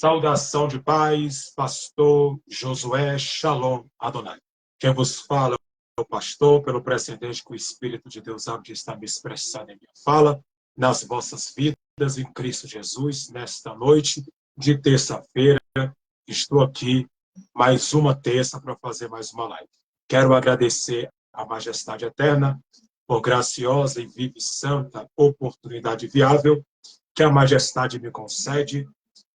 Saudação de paz, pastor Josué Shalom Adonai. Quem vos fala é o pastor, pelo precedente que o Espírito de Deus há de estar me expressando em minha fala, nas vossas vidas em Cristo Jesus, nesta noite de terça-feira. Estou aqui mais uma terça para fazer mais uma live. Quero agradecer à Majestade Eterna por graciosa e viva e santa oportunidade viável que a Majestade me concede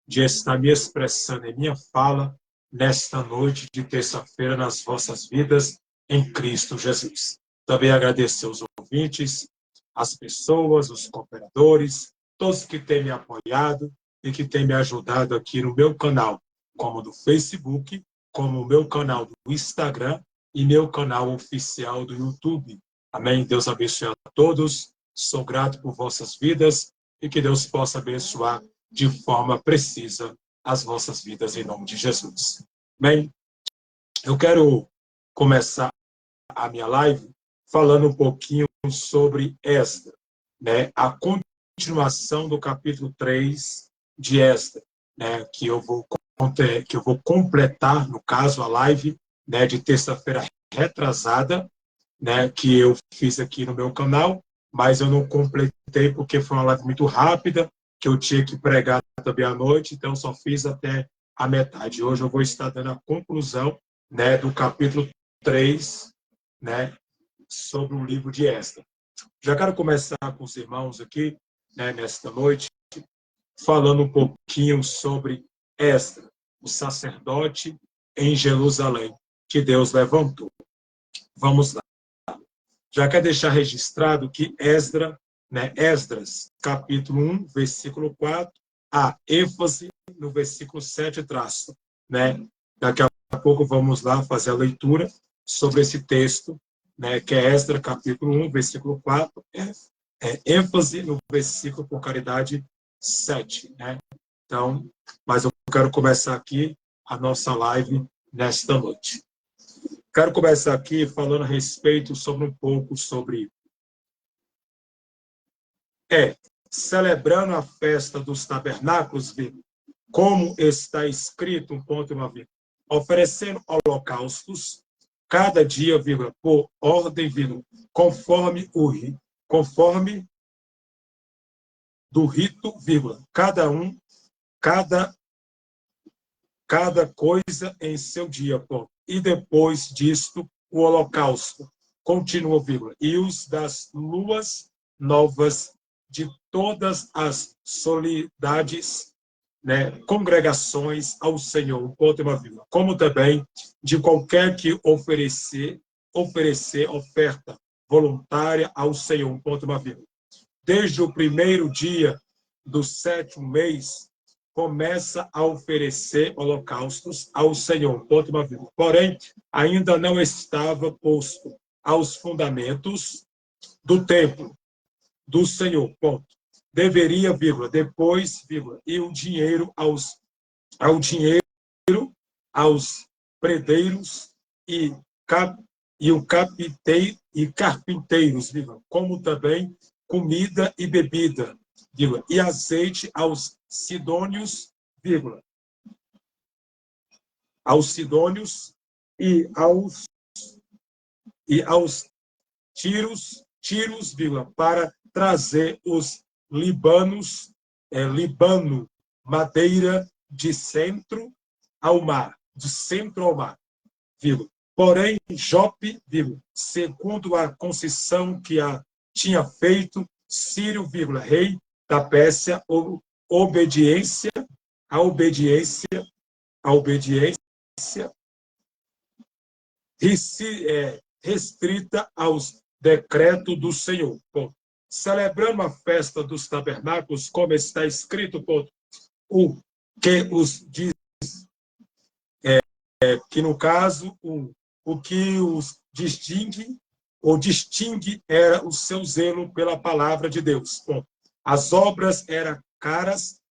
de estar me expressando em minha fala nesta noite de terça-feira nas vossas vidas em Cristo Jesus. Também agradecer aos ouvintes, as pessoas, os cooperadores, todos que têm me apoiado e que têm me ajudado aqui no meu canal, como do Facebook, como o meu canal do Instagram e meu canal oficial do YouTube. Amém? Deus abençoe a todos. Sou grato por vossas vidas e que Deus possa abençoar de forma precisa as vossas vidas em nome de Jesus. Bem, eu quero começar a minha live falando um pouquinho sobre Esdras, né? A continuação do capítulo 3 de Esdras, né? Que eu vou completar, no caso, a live, né, de terça-feira retrasada, né, que eu fiz aqui no meu canal, mas eu não completei porque foi uma live muito rápida, que eu tinha que pregar também à noite, então só fiz até a metade. Hoje eu vou estar dando a conclusão, né, do capítulo 3, né, sobre o livro de Esdras. Já quero começar com os irmãos aqui, né, nesta noite, falando um pouquinho sobre Esdras, o sacerdote em Jerusalém, que Deus levantou. Vamos lá. Já quero deixar registrado que Esdras, capítulo 1, versículo 4, a ênfase no versículo 7 traço, né? Daqui a pouco vamos lá fazer a leitura sobre esse texto, né, que é Esdras, capítulo 1, versículo 4, ênfase no versículo, por caridade, 7, né? Então, mas eu quero começar aqui a nossa live nesta noite. Quero começar aqui falando a respeito sobre um pouco sobre celebrando a festa dos tabernáculos, como está escrito, um ponto e uma vírgula, oferecendo holocaustos cada dia, por ordem, conforme do rito, cada coisa em seu dia, ponto. E depois disto, o holocausto, continua, e os das luas novas de todas as solenidades, né, congregações ao Senhor, ponto e uma vírgula, como também de qualquer que oferecer oferta voluntária ao Senhor, ponto e uma vírgula. Desde o primeiro dia do 7º mês, começa a oferecer holocaustos ao Senhor, ponto e uma vírgula. Porém, ainda não estava posto aos fundamentos do templo do Senhor, ponto. Deveria, depois, e o dinheiro aos predeiros e carpinteiros, como também comida e bebida, e azeite aos sidônios, e aos tiros, para trazer os libano, madeira de centro ao mar, Porém, Jope, segundo a concessão que tinha feito Círio, rei da Pérsia, a obediência restrita aos decretos do Senhor. Ponto. Celebrando a festa dos tabernáculos, como está escrito, ponto, o que os diz, que no caso, o que os distingue era o seu zelo pela palavra de Deus. Ponto. As obras eram caras,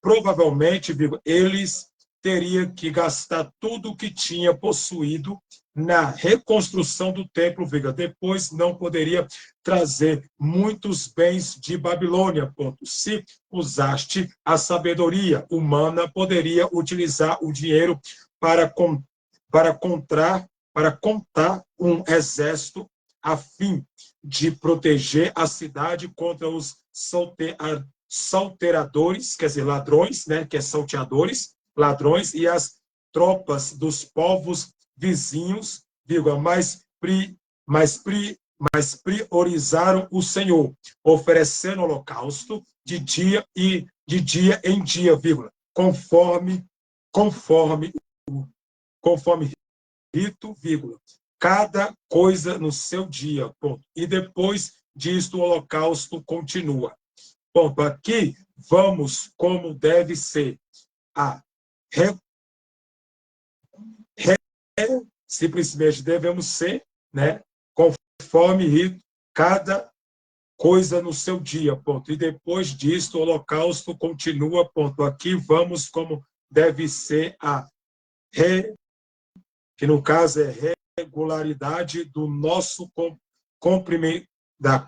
provavelmente, eles teria que gastar tudo o que tinha possuído na reconstrução do templo, vírgula. Depois não poderia trazer muitos bens de Babilônia, ponto. Se usaste a sabedoria humana, poderia utilizar o dinheiro para contar um exército a fim de proteger a cidade contra os salteadores, quer dizer, ladrões, né, que é salteadores, ladrões, e as tropas dos povos vizinhos, mas priorizaram o Senhor, oferecendo holocausto de dia em dia, conforme rito, cada coisa no seu dia, ponto. E depois disto o holocausto continua. Ponto. Aqui vamos como deve ser a simplesmente devemos ser, né, conforme rito, cada coisa no seu dia, ponto. E depois disto, o holocausto continua, ponto. Aqui vamos como deve ser que no caso é regularidade do nosso da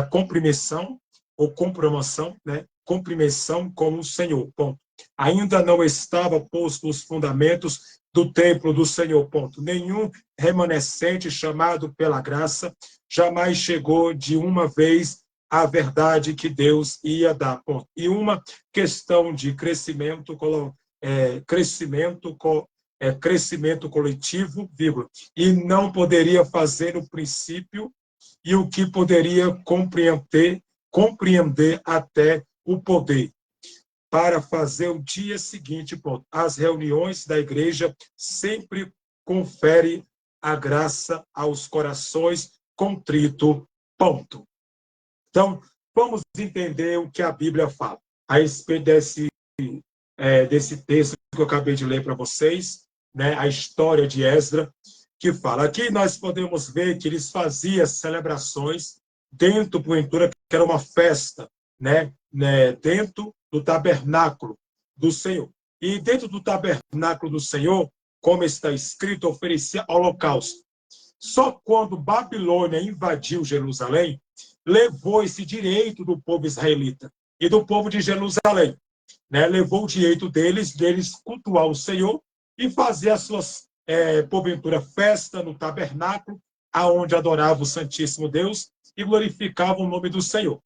compreensão ou compromação, né? Compreensão com o Senhor, ponto. Ainda não estava posto os fundamentos do templo do Senhor, ponto. Nenhum remanescente chamado pela graça jamais chegou de uma vez à verdade que Deus ia dar, ponto. E uma questão de crescimento coletivo, vírgula, e não poderia fazer o princípio e o que poderia compreender até o poder. Para fazer o dia seguinte, ponto. As reuniões da igreja sempre conferem a graça aos corações contritos, ponto. Então, vamos entender o que a Bíblia fala a respeito desse texto que eu acabei de ler para vocês, né, a história de Esdras, que fala. Aqui nós podemos ver que eles faziam celebrações dentro, porventura, que era uma festa, né, dentro do tabernáculo do Senhor. E dentro do tabernáculo do Senhor, como está escrito, oferecia holocausto. Só quando Babilônia invadiu Jerusalém, levou esse direito do povo israelita e do povo de Jerusalém, né? Levou o direito deles cultuar o Senhor e fazer as suas, porventura, festa no tabernáculo, aonde adorava o Santíssimo Deus e glorificava o nome do Senhor.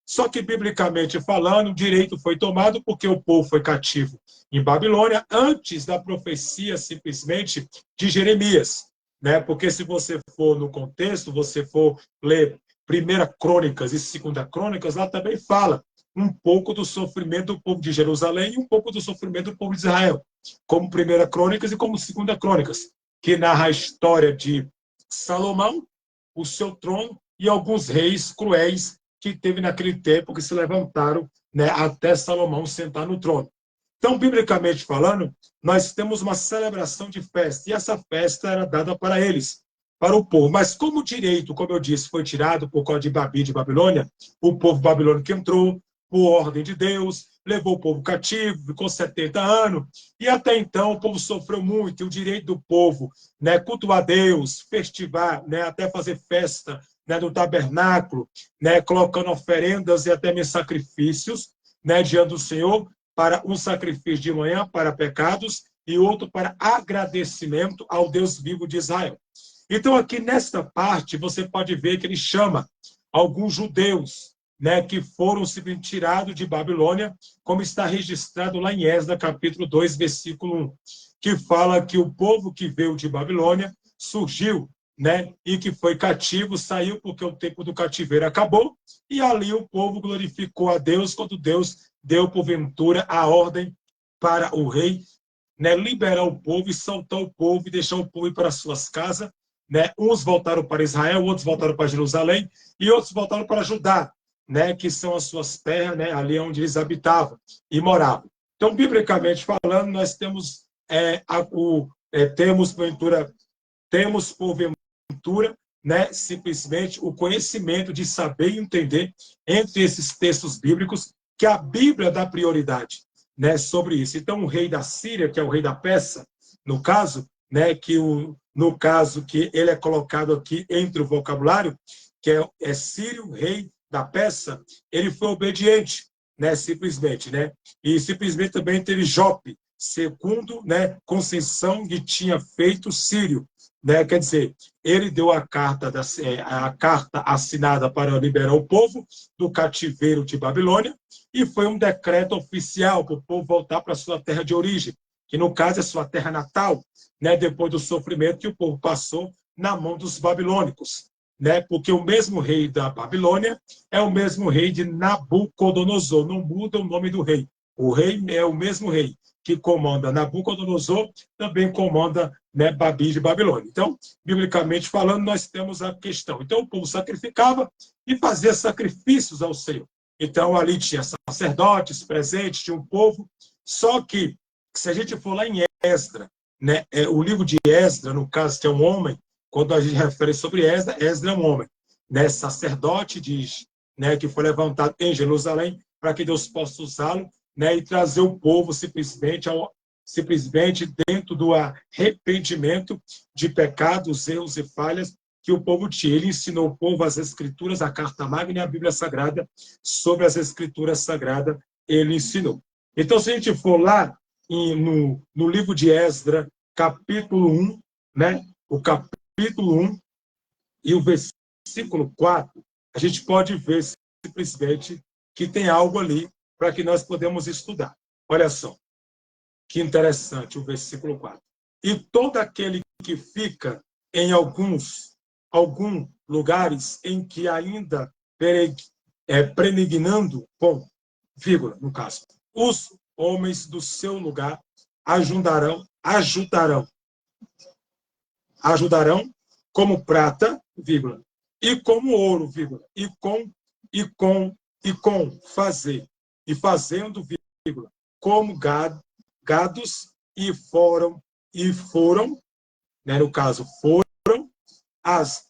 Só que, biblicamente falando, o direito foi tomado porque o povo foi cativo em Babilônia antes da profecia, simplesmente, de Jeremias, né? Porque se você for no contexto, você for ler 1 Crônicas e 2 Crônicas, lá também fala um pouco do sofrimento do povo de Jerusalém e um pouco do sofrimento do povo de Israel, como 1 Crônicas e como 2 Crônicas, que narra a história de Salomão, o seu trono e alguns reis cruéis que teve naquele tempo que se levantaram, né, até Salomão sentar no trono. Então, biblicamente falando, nós temos uma celebração de festa, e essa festa era dada para eles, para o povo. Mas como o direito, como eu disse, foi tirado por causa de Babilônia, o povo babilônico entrou, por ordem de Deus, levou o povo cativo, ficou 70 anos, e até então o povo sofreu muito, e o direito do povo, né, cultuar Deus, festivar, né, até fazer festa, né, no tabernáculo, né, colocando oferendas e até mesmo sacrifícios, né, diante do Senhor, para um sacrifício de manhã para pecados e outro para agradecimento ao Deus vivo de Israel. Então, aqui nesta parte, você pode ver que ele chama alguns judeus, né, que foram tirados de Babilônia, como está registrado lá em Esdras, capítulo 2, versículo 1, que fala que o povo que veio de Babilônia surgiu, né, e que foi cativo, saiu porque o tempo do cativeiro acabou, e ali o povo glorificou a Deus quando Deus deu, porventura, a ordem para o rei, né, liberar o povo e soltar o povo e deixar o povo ir para suas casas, né? Uns voltaram para Israel, outros voltaram para Jerusalém e outros voltaram para Judá, né, que são as suas terras, né, ali onde eles habitavam e moravam. Então, biblicamente falando, nós temos porventura, né, simplesmente o conhecimento de saber e entender entre esses textos bíblicos que a Bíblia dá prioridade, né, sobre isso. Então, o rei da Síria, que é o rei da Pérsia, no caso, né, no caso que ele é colocado aqui entre o vocabulário, que é Sírio, rei da Pérsia, ele foi obediente, né, simplesmente, né? E simplesmente também teve Jope, segundo, né, concessão que tinha feito Sírio, né? Quer dizer, ele deu a carta assinada para liberar o povo do cativeiro de Babilônia, e foi um decreto oficial para o povo voltar para a sua terra de origem, que no caso é sua terra natal, né, depois do sofrimento que o povo passou na mão dos babilônicos, né, porque o mesmo rei da Babilônia é o mesmo rei de Nabucodonosor, não muda o nome do rei. O rei é o mesmo rei que comanda Nabucodonosor, também comanda, né, Babi de Babilônia. Então, biblicamente falando, nós temos a questão. Então, o povo sacrificava e fazia sacrifícios ao Senhor. Então, ali tinha sacerdotes presentes, tinha um povo. Só que, se a gente for lá em Esdra, né, o livro de Esdra, no caso, que é um homem, quando a gente refere sobre Esdra, Esdra é um homem, né, sacerdote, diz, né, que foi levantado em Jerusalém para que Deus possa usá-lo, né, e trazer o povo simplesmente dentro do arrependimento de pecados, erros e falhas que o povo tinha. Ele ensinou o povo as Escrituras, a Carta Magna e a Bíblia Sagrada. Sobre as Escrituras Sagradas, ele ensinou. Então, se a gente for lá no livro de Esdra, capítulo 1, né, o capítulo 1 e o versículo 4, a gente pode ver simplesmente que tem algo ali para que nós podemos estudar. Olha só, que interessante o versículo 4. E todo aquele que fica em alguns lugares em que ainda prenignando, bom, vírgula, no caso, os homens do seu lugar ajudarão como prata, vírgula, e como ouro, vírgula, e fazendo, vírgula, como gados foram, né, no caso, foram as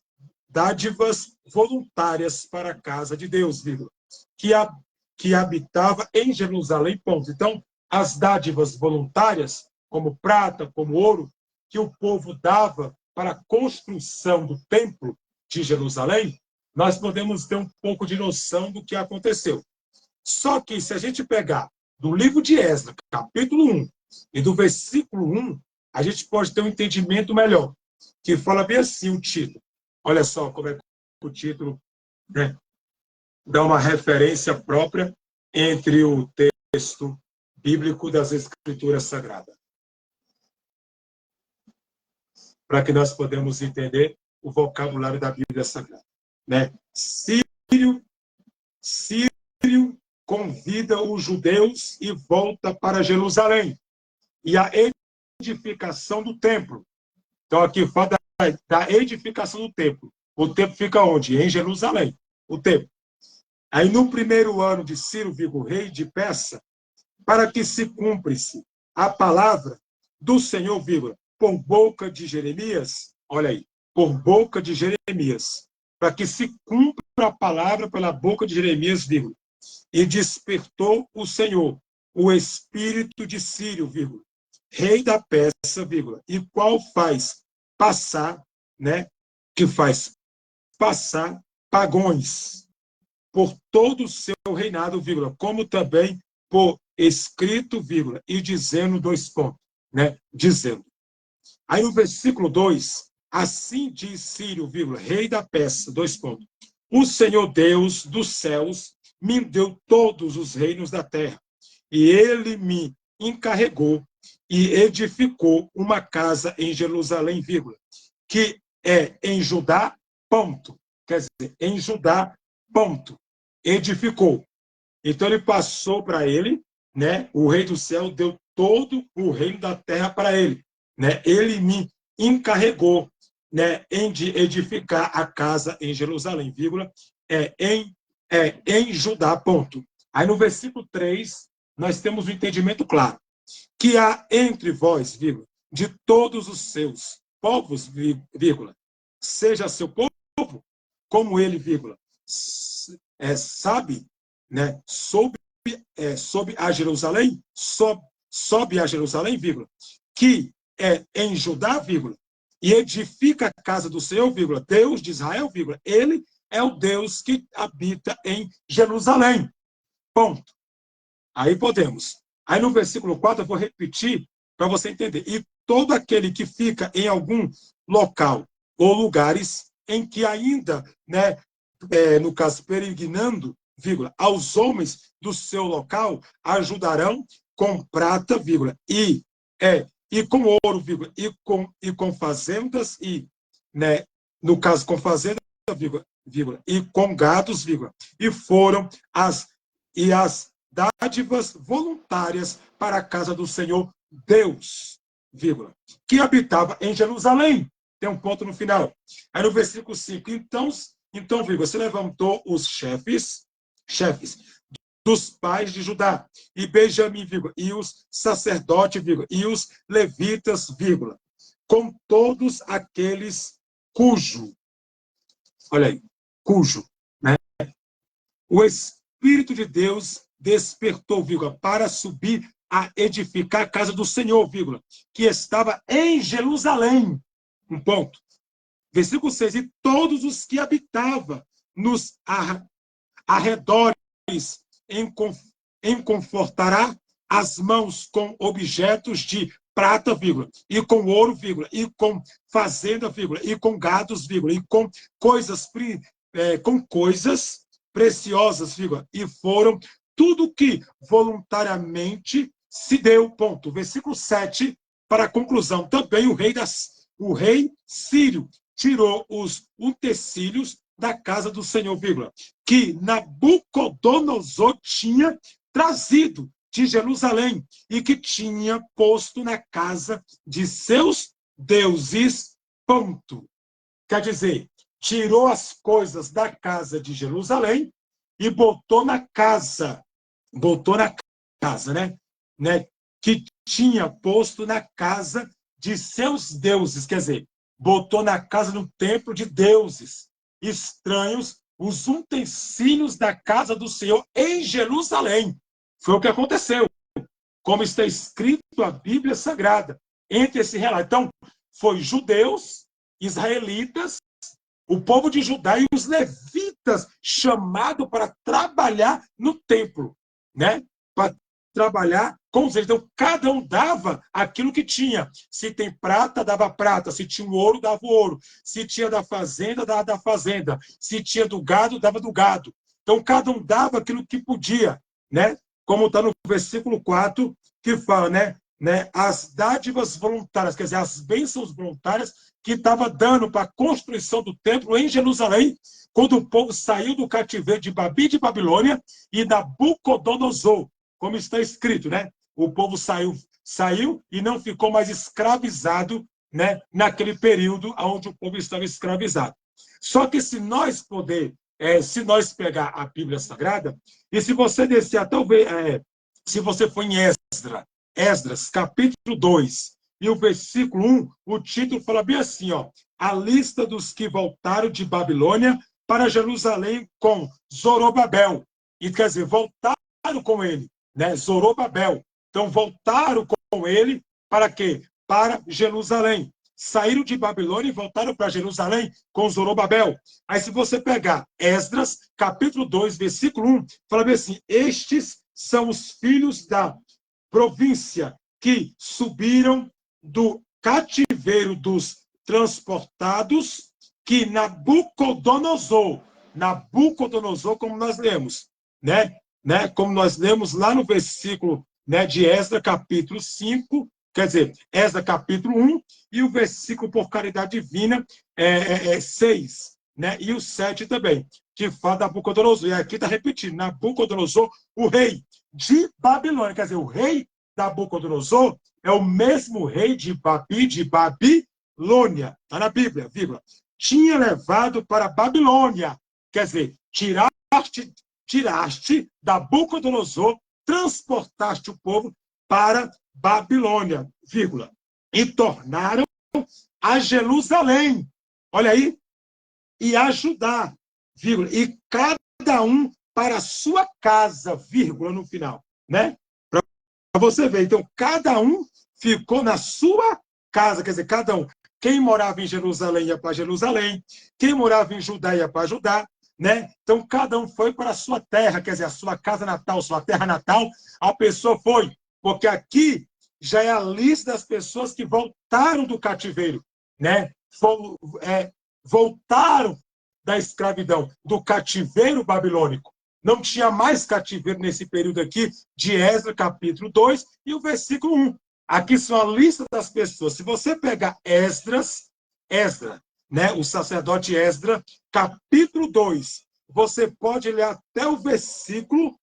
dádivas voluntárias para a casa de Deus, vírgula, que habitava em Jerusalém, ponto. Então, as dádivas voluntárias, como prata, como ouro, que o povo dava para a construção do templo de Jerusalém, nós podemos ter um pouco de noção do que aconteceu. Só que, se a gente pegar do livro de Esdras, capítulo 1, e do versículo 1, a gente pode ter um entendimento melhor, que fala bem assim o título. Olha só como é que o título, né, dá uma referência própria entre o texto bíblico das Escrituras Sagradas, para que nós podemos entender o vocabulário da Bíblia Sagrada. Né? Sírio convida os judeus e volta para Jerusalém. E a edificação do templo. Então, aqui fala da edificação do templo. O templo fica onde? Em Jerusalém. O templo. Aí, no primeiro ano de Ciro, rei de Pérsia, para que se cumprisse a palavra do Senhor, por boca de Jeremias, olha aí, por boca de Jeremias, para que se cumpra a palavra pela boca de Jeremias, e despertou o Senhor, o espírito de Ciro, rei da Pérsia, e qual faz passar, né, que faz passar pagões por todo o seu reinado, como também por escrito, e dizendo, dois pontos, né, dizendo. Aí no versículo 2, assim diz Ciro, rei da Pérsia, dois pontos. O Senhor Deus dos céus me deu todos os reinos da terra, e ele me encarregou e edificou uma casa em Jerusalém, que é em Judá, ponto. Quer dizer, em Judá, ponto. Edificou. Então ele passou para ele, né? O rei do céu deu todo o reino da terra para ele, né? Ele me encarregou, né, em de edificar a casa em Jerusalém, em Judá, ponto. Aí no versículo 3, nós temos um entendimento claro, que há entre vós, de todos os seus povos, seja seu povo, como ele, sabe, né, soube sobe a Jerusalém, sobe a Jerusalém, vírgula, que é em Judá, vírgula, e edifica a casa do Senhor, vírgula, Deus de Israel, vírgula, ele é o Deus que habita em Jerusalém. Ponto. Aí podemos. Aí no versículo 4 eu vou repetir para você entender. E todo aquele que fica em algum local ou lugares em que ainda, né, no caso, peregrinando, vírgula, aos homens do seu local ajudarão com prata, vírgula, e com ouro, vírgula, e com fazendas, né, no caso, com fazendas, vírgula, e com gados, vírgula, e foram as dádivas voluntárias para a casa do Senhor Deus, vírgula, que habitava em Jerusalém. Tem um ponto no final. Aí no versículo 5, então, vírgula, se levantou os chefes dos pais de Judá e Benjamim, vírgula, e os sacerdotes, vírgula, e os levitas, vírgula, com todos aqueles olha aí, né, o Espírito de Deus despertou, vírgula, para subir a edificar a casa do Senhor, vírgula, que estava em Jerusalém. Um ponto. Versículo 6, e todos os que habitavam nos arredores confortará as mãos com objetos de prata, vírgula, e com ouro, vírgula, e com fazenda, vírgula, e com gados, vírgula, e com coisas preciosas, vírgula, e foram tudo que voluntariamente se deu, ponto. Versículo 7, para a conclusão, também o rei Sírio tirou os utensílios da casa do Senhor, vírgula, que Nabucodonosor tinha trazido de Jerusalém e que tinha posto na casa de seus deuses, ponto. Quer dizer, tirou as coisas da casa de Jerusalém e botou na casa, né, que tinha posto na casa de seus deuses, quer dizer, botou na casa do templo de deuses estranhos, os utensílios da casa do Senhor em Jerusalém. Foi o que aconteceu, como está escrito a Bíblia Sagrada, entre esse relato. Então, foi judeus, israelitas, o povo de Judá e os levitas chamados para trabalhar no templo, né? Para trabalhar com os então cada um dava aquilo que tinha. Se tem prata, dava prata. Se tinha ouro, dava ouro. Se tinha da fazenda, dava da fazenda. Se tinha do gado, dava do gado. Então, cada um dava aquilo que podia, né? Como está no versículo 4, que fala, né? As dádivas voluntárias, quer dizer, as bênçãos voluntárias que estava dando para a construção do templo em Jerusalém, quando o povo saiu do cativeiro de Babi de Babilônia e Nabucodonosor, como está escrito, né? O povo saiu e não ficou mais escravizado, né? Naquele período onde o povo estava escravizado. Só que se nós pegar a Bíblia Sagrada, e se você descer até se você for em Esdras, capítulo 2, e o versículo 1, o título fala bem assim, ó, a lista dos que voltaram de Babilônia para Jerusalém com Zorobabel. E quer dizer, voltaram com ele, né? Zorobabel. Então, voltaram com ele para quê? Para Jerusalém. Saíram de Babilônia e voltaram para Jerusalém com Zorobabel. Aí, se você pegar Esdras, capítulo 2, versículo 1, fala bem assim, estes são os filhos da província que subiram do cativeiro dos transportados, que Nabucodonosor, como nós lemos, né? Como nós lemos lá no versículo, né, de Esdras, capítulo 5, quer dizer, Esdras, capítulo 1, e o versículo, por caridade divina, 6, né? E o 7 também, que fala de Nabucodonosor. E aqui está repetindo, Nabucodonosor, o rei de Babilônia, quer dizer, o rei Nabucodonosor é o mesmo rei de Babilônia, está na Bíblia, vírgula. Tinha levado para Babilônia, quer dizer, tiraste Nabucodonosor, transportaste o povo para Babilônia, vírgula, e tornaram a Jerusalém, olha aí, e a Judá, vírgula, e cada um para a sua casa, vírgula no final, né? Para você ver. Então, cada um ficou na sua casa, quer dizer, cada um. Quem morava em Jerusalém ia para Jerusalém, quem morava em Judá ia para Judá, né? Então, cada um foi para a sua terra, quer dizer, a sua casa natal, sua terra natal, a pessoa foi. Porque aqui já é a lista das pessoas que voltaram do cativeiro, né? Voltaram da escravidão, do cativeiro babilônico. Não tinha mais cativeiro nesse período aqui de Esdras, capítulo 2, e o versículo 1. Aqui são a lista das pessoas. Se você pegar Esdras, né, o sacerdote Esdras, capítulo 2, você pode ler até o versículo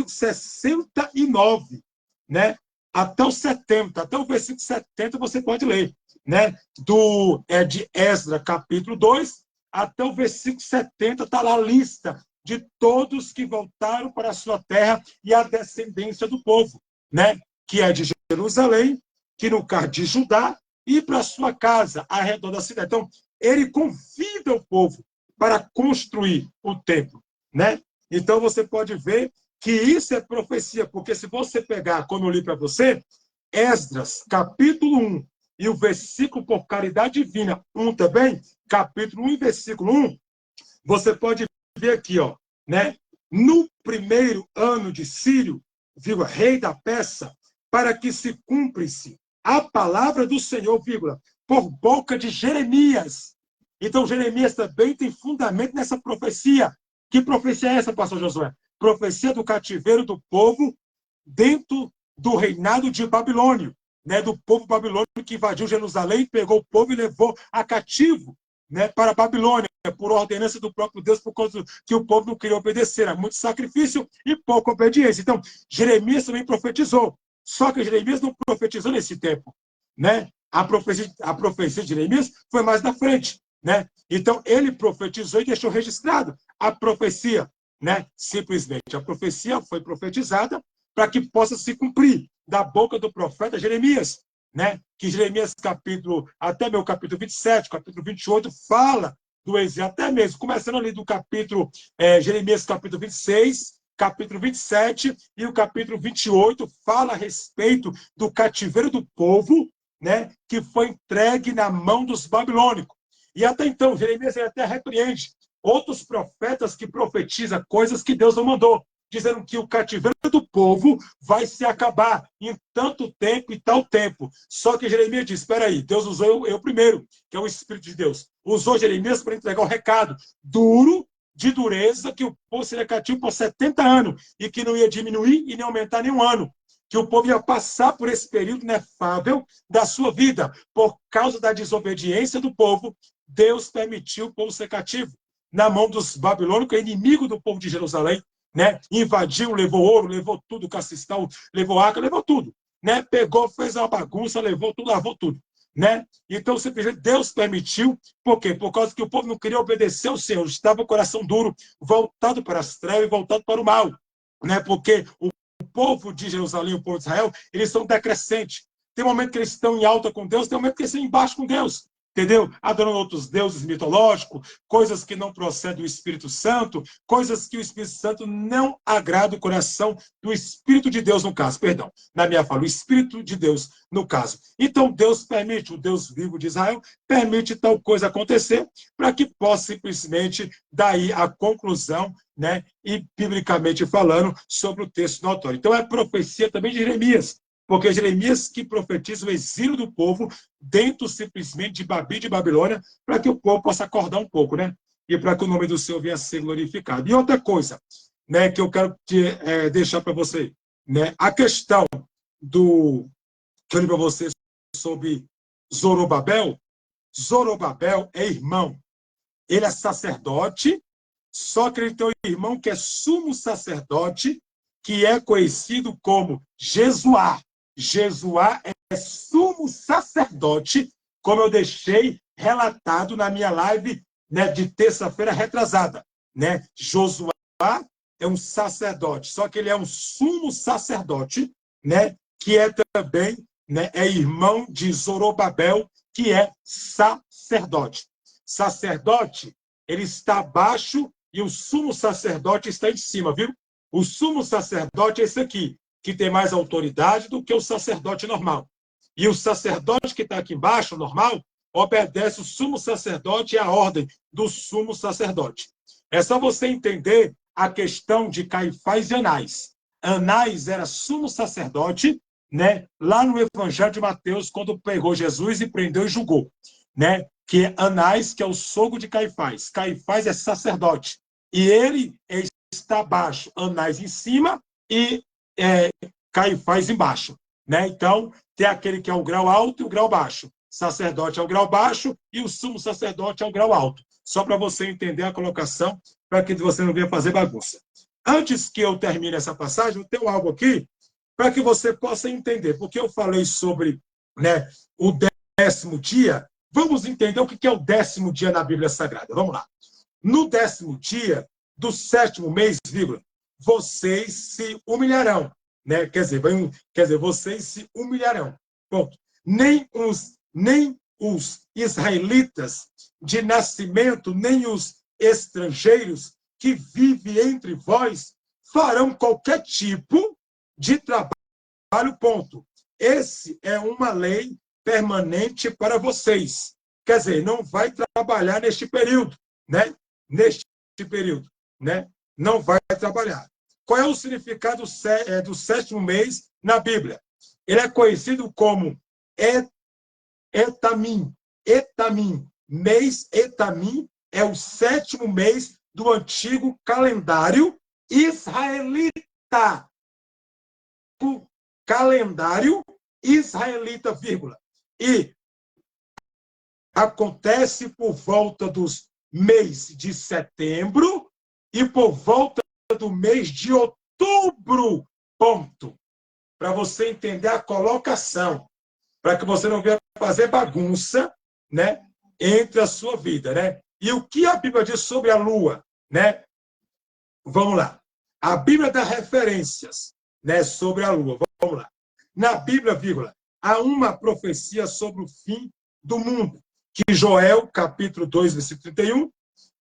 69, né? Até o 70, até o versículo 70 você pode ler, né? De Esdras, capítulo 2, até o versículo 70 está lá a lista de todos que voltaram para a sua terra e a descendência do povo, né? Que é de Jerusalém, que no caso de Judá, e para a sua casa, ao redor da cidade. Então, ele convida o povo para construir o templo, né? Então, você pode ver que isso é profecia, porque se você pegar, como eu li para você, Esdras, capítulo 1, e o versículo por caridade divina, 1 também, capítulo 1 e versículo 1, você pode ver aqui, ó, né? No primeiro ano de Círio, vírgula, rei da Pérsia, para que se cumprisse a palavra do Senhor, vírgula, por boca de Jeremias. Então, Jeremias também tem fundamento nessa profecia. Que profecia é essa, pastor Josué? Profecia do cativeiro do povo dentro do reinado de Babilônio, né? Do povo babilônico que invadiu Jerusalém, pegou o povo e levou a cativo, né, para a Babilônia, por ordenança do próprio Deus, por causa que o povo não queria obedecer. Era muito sacrifício e pouca obediência. Então, Jeremias também profetizou. Só que Jeremias não profetizou nesse tempo, né? A profecia de Jeremias foi mais na frente, né? Então, ele profetizou e deixou registrado a profecia, né? Simplesmente. A profecia foi profetizada para que possa se cumprir da boca do profeta Jeremias, né? Que Jeremias até meu capítulo 27, capítulo 28, fala do exílio, até mesmo, começando ali do capítulo, Jeremias capítulo 26, capítulo 27 e o capítulo 28, fala a respeito do cativeiro do povo, né? Que foi entregue na mão dos babilônicos. E até então, Jeremias até repreende outros profetas que profetizam coisas que Deus não mandou, dizendo que o cativeiro do povo vai se acabar em tanto tempo e tal tempo. Só que Jeremias diz, espera aí, Deus usou eu primeiro, que é o Espírito de Deus. Usou Jeremias para entregar o recado duro, de dureza, que o povo seria cativo por 70 anos e que não ia diminuir e nem aumentar nenhum ano. Que o povo ia passar por esse período inefável da sua vida. Por causa da desobediência do povo, Deus permitiu o povo ser cativo na mão dos babilônicos, inimigo do povo de Jerusalém, né? Invadiu, levou ouro, levou tudo, cacistão, levou arca, levou tudo, né? Pegou, fez uma bagunça, levou tudo, lavou tudo, né? Então, simplesmente, Deus permitiu, por quê? Por causa que o povo não queria obedecer ao Senhor, estava com o coração duro, voltado para as trevas e voltado para o mal, né? Porque o povo de Jerusalém, o povo de Israel, eles são decrescentes. Tem momento que eles estão em alta com Deus, tem momento que eles estão embaixo com Deus. Entendeu? Adorando outros deuses mitológicos, coisas que não procedem do Espírito Santo, coisas que o Espírito Santo não agrada o coração do Espírito de Deus, no caso, perdão, na minha fala, o Espírito de Deus, no caso. Então, Deus permite, o Deus vivo de Israel, permite tal coisa acontecer, para que possa simplesmente daí a conclusão, né, e biblicamente falando, sobre o texto notório. Então, é profecia também de Jeremias, porque Jeremias que profetiza o exílio do povo dentro simplesmente de Babi, de Babilônia, para que o povo possa acordar um pouco, né? E para que o nome do Senhor venha a ser glorificado. E outra coisa, né, que eu quero deixar para você, né? A questão do que eu li para você sobre Zorobabel. Zorobabel é irmão. Ele é sacerdote, só que ele tem um irmão que é sumo sacerdote, que é conhecido como Jesuá. Jesuá é sumo sacerdote, como eu deixei relatado na minha live, né, de terça-feira retrasada, né? Josué é um sacerdote, só que ele é um sumo sacerdote, né, que é também, né, é irmão de Zorobabel, que é sacerdote. Sacerdote, ele está abaixo e o sumo sacerdote está em cima, viu? O sumo sacerdote é esse aqui, que tem mais autoridade do que o sacerdote normal. E o sacerdote que está aqui embaixo, normal, obedece o sumo sacerdote e a ordem do sumo sacerdote. É só você entender a questão de Caifás e Anás. Anás era sumo sacerdote, né? Lá no Evangelho de Mateus, quando pegou Jesus e prendeu e julgou, né? Que Anás, que é o sogro de Caifás. Caifás é sacerdote. E ele está abaixo, Anás em cima e Caifás embaixo, né? Então, tem aquele que é o grau alto e o grau baixo. Sacerdote é o grau baixo e o sumo sacerdote é o grau alto. Só para você entender a colocação, para que você não venha fazer bagunça. Antes que eu termine essa passagem, eu tenho algo aqui para que você possa entender, porque eu falei sobre, né, o 10º dia. Vamos entender o que é o 10º dia na Bíblia Sagrada. Vamos lá. No 10º dia do 7º mês, vocês se humilharão, né? Quer dizer, vocês se humilharão. Ponto. Nem os israelitas de nascimento, nem os estrangeiros que vivem entre vós farão qualquer tipo de trabalho, ponto. Esse é uma lei permanente para vocês. Quer dizer, não vai trabalhar neste período, né? Neste período, né? Não vai trabalhar. Qual é o significado do 7º mês na Bíblia? Ele é conhecido como Etamim. Etamim. Mês Etamim é o 7º mês do antigo calendário israelita. O calendário israelita, vírgula. E acontece por volta dos mês de setembro e por volta do mês de outubro, ponto. Para você entender a colocação, para que você não venha fazer bagunça, né, entre a sua vida, né? E o que a Bíblia diz sobre a lua, né? Vamos lá. A Bíblia dá referências, né, sobre a lua. Vamos lá. Na Bíblia, vírgula, há uma profecia sobre o fim do mundo, que Joel, capítulo 2, versículo 31,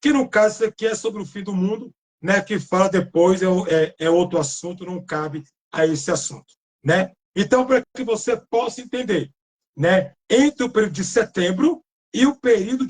que no caso isso aqui é sobre o fim do mundo, né, que fala depois, é outro assunto, não cabe a esse assunto, né? Então, para que você possa entender, né, entre o período de setembro e o período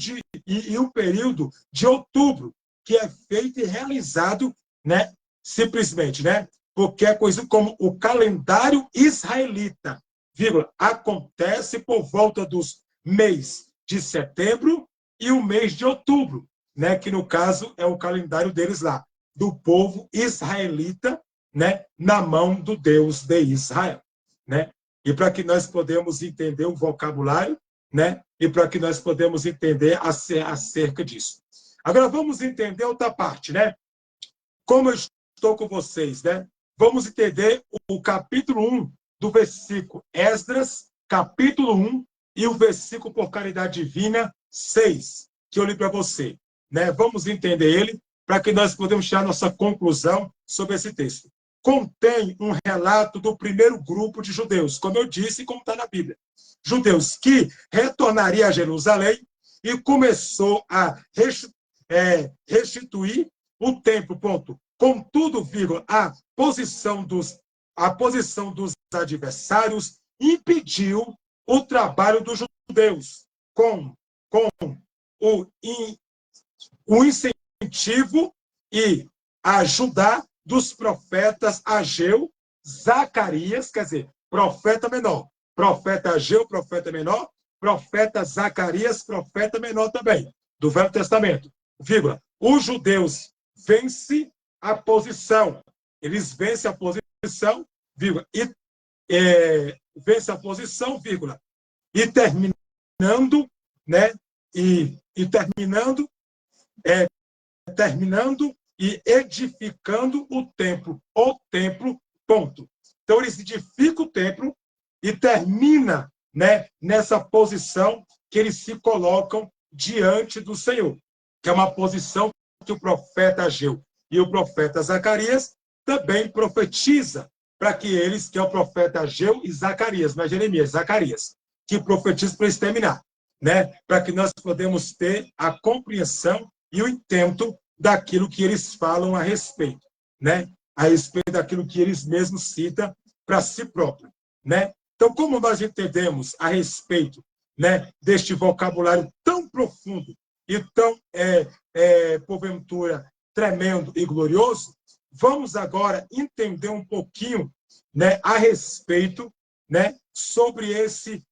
de outubro, que é feito e realizado, né, simplesmente, né, porque é conhecido como o calendário israelita, vírgula, acontece por volta dos mês de setembro e o mês de outubro, né, que no caso é o calendário deles lá, do povo israelita, né, na mão do Deus de Israel, né? E para que nós podemos entender o vocabulário, né, e para que nós podemos entender acerca disso. Agora vamos entender outra parte, né? Como eu estou com vocês, né? Vamos entender o capítulo 1 do versículo Esdras, capítulo 1, e o versículo por caridade divina 6, que eu li para você, né? Vamos entender ele para que nós podemos tirar nossa conclusão sobre esse texto. Contém um relato do primeiro grupo de judeus, como eu disse, como está na Bíblia. Judeus que retornaria a Jerusalém e começou a restituir o templo, ponto. Contudo, vírgula, a posição dos adversários impediu o trabalho dos judeus com o incentivo e ajudar dos profetas Ageu, Zacarias, quer dizer, profeta menor, profeta Ageu, profeta menor, profeta Zacarias, profeta menor também, do Velho Testamento, vírgula. Os judeus vencem a posição, eles vencem a posição, vírgula, vence a posição, vírgula, e terminando, né, e terminando e edificando o templo, ponto. Então, eles edificam o templo e termina, né, nessa posição que eles se colocam diante do Senhor, que é uma posição que o profeta Ageu e o profeta Zacarias também profetiza para que eles, que é o profeta Ageu e Zacarias, não é Jeremias, Zacarias, que profetiza para exterminar, né, para que nós podemos ter a compreensão e o intento daquilo que eles falam a respeito, né? A respeito daquilo que eles mesmos citam para si próprio, né? Então, como nós entendemos a respeito, né, deste vocabulário tão profundo e tão, porventura, tremendo e glorioso, vamos agora entender um pouquinho, né, a respeito, né, sobre esse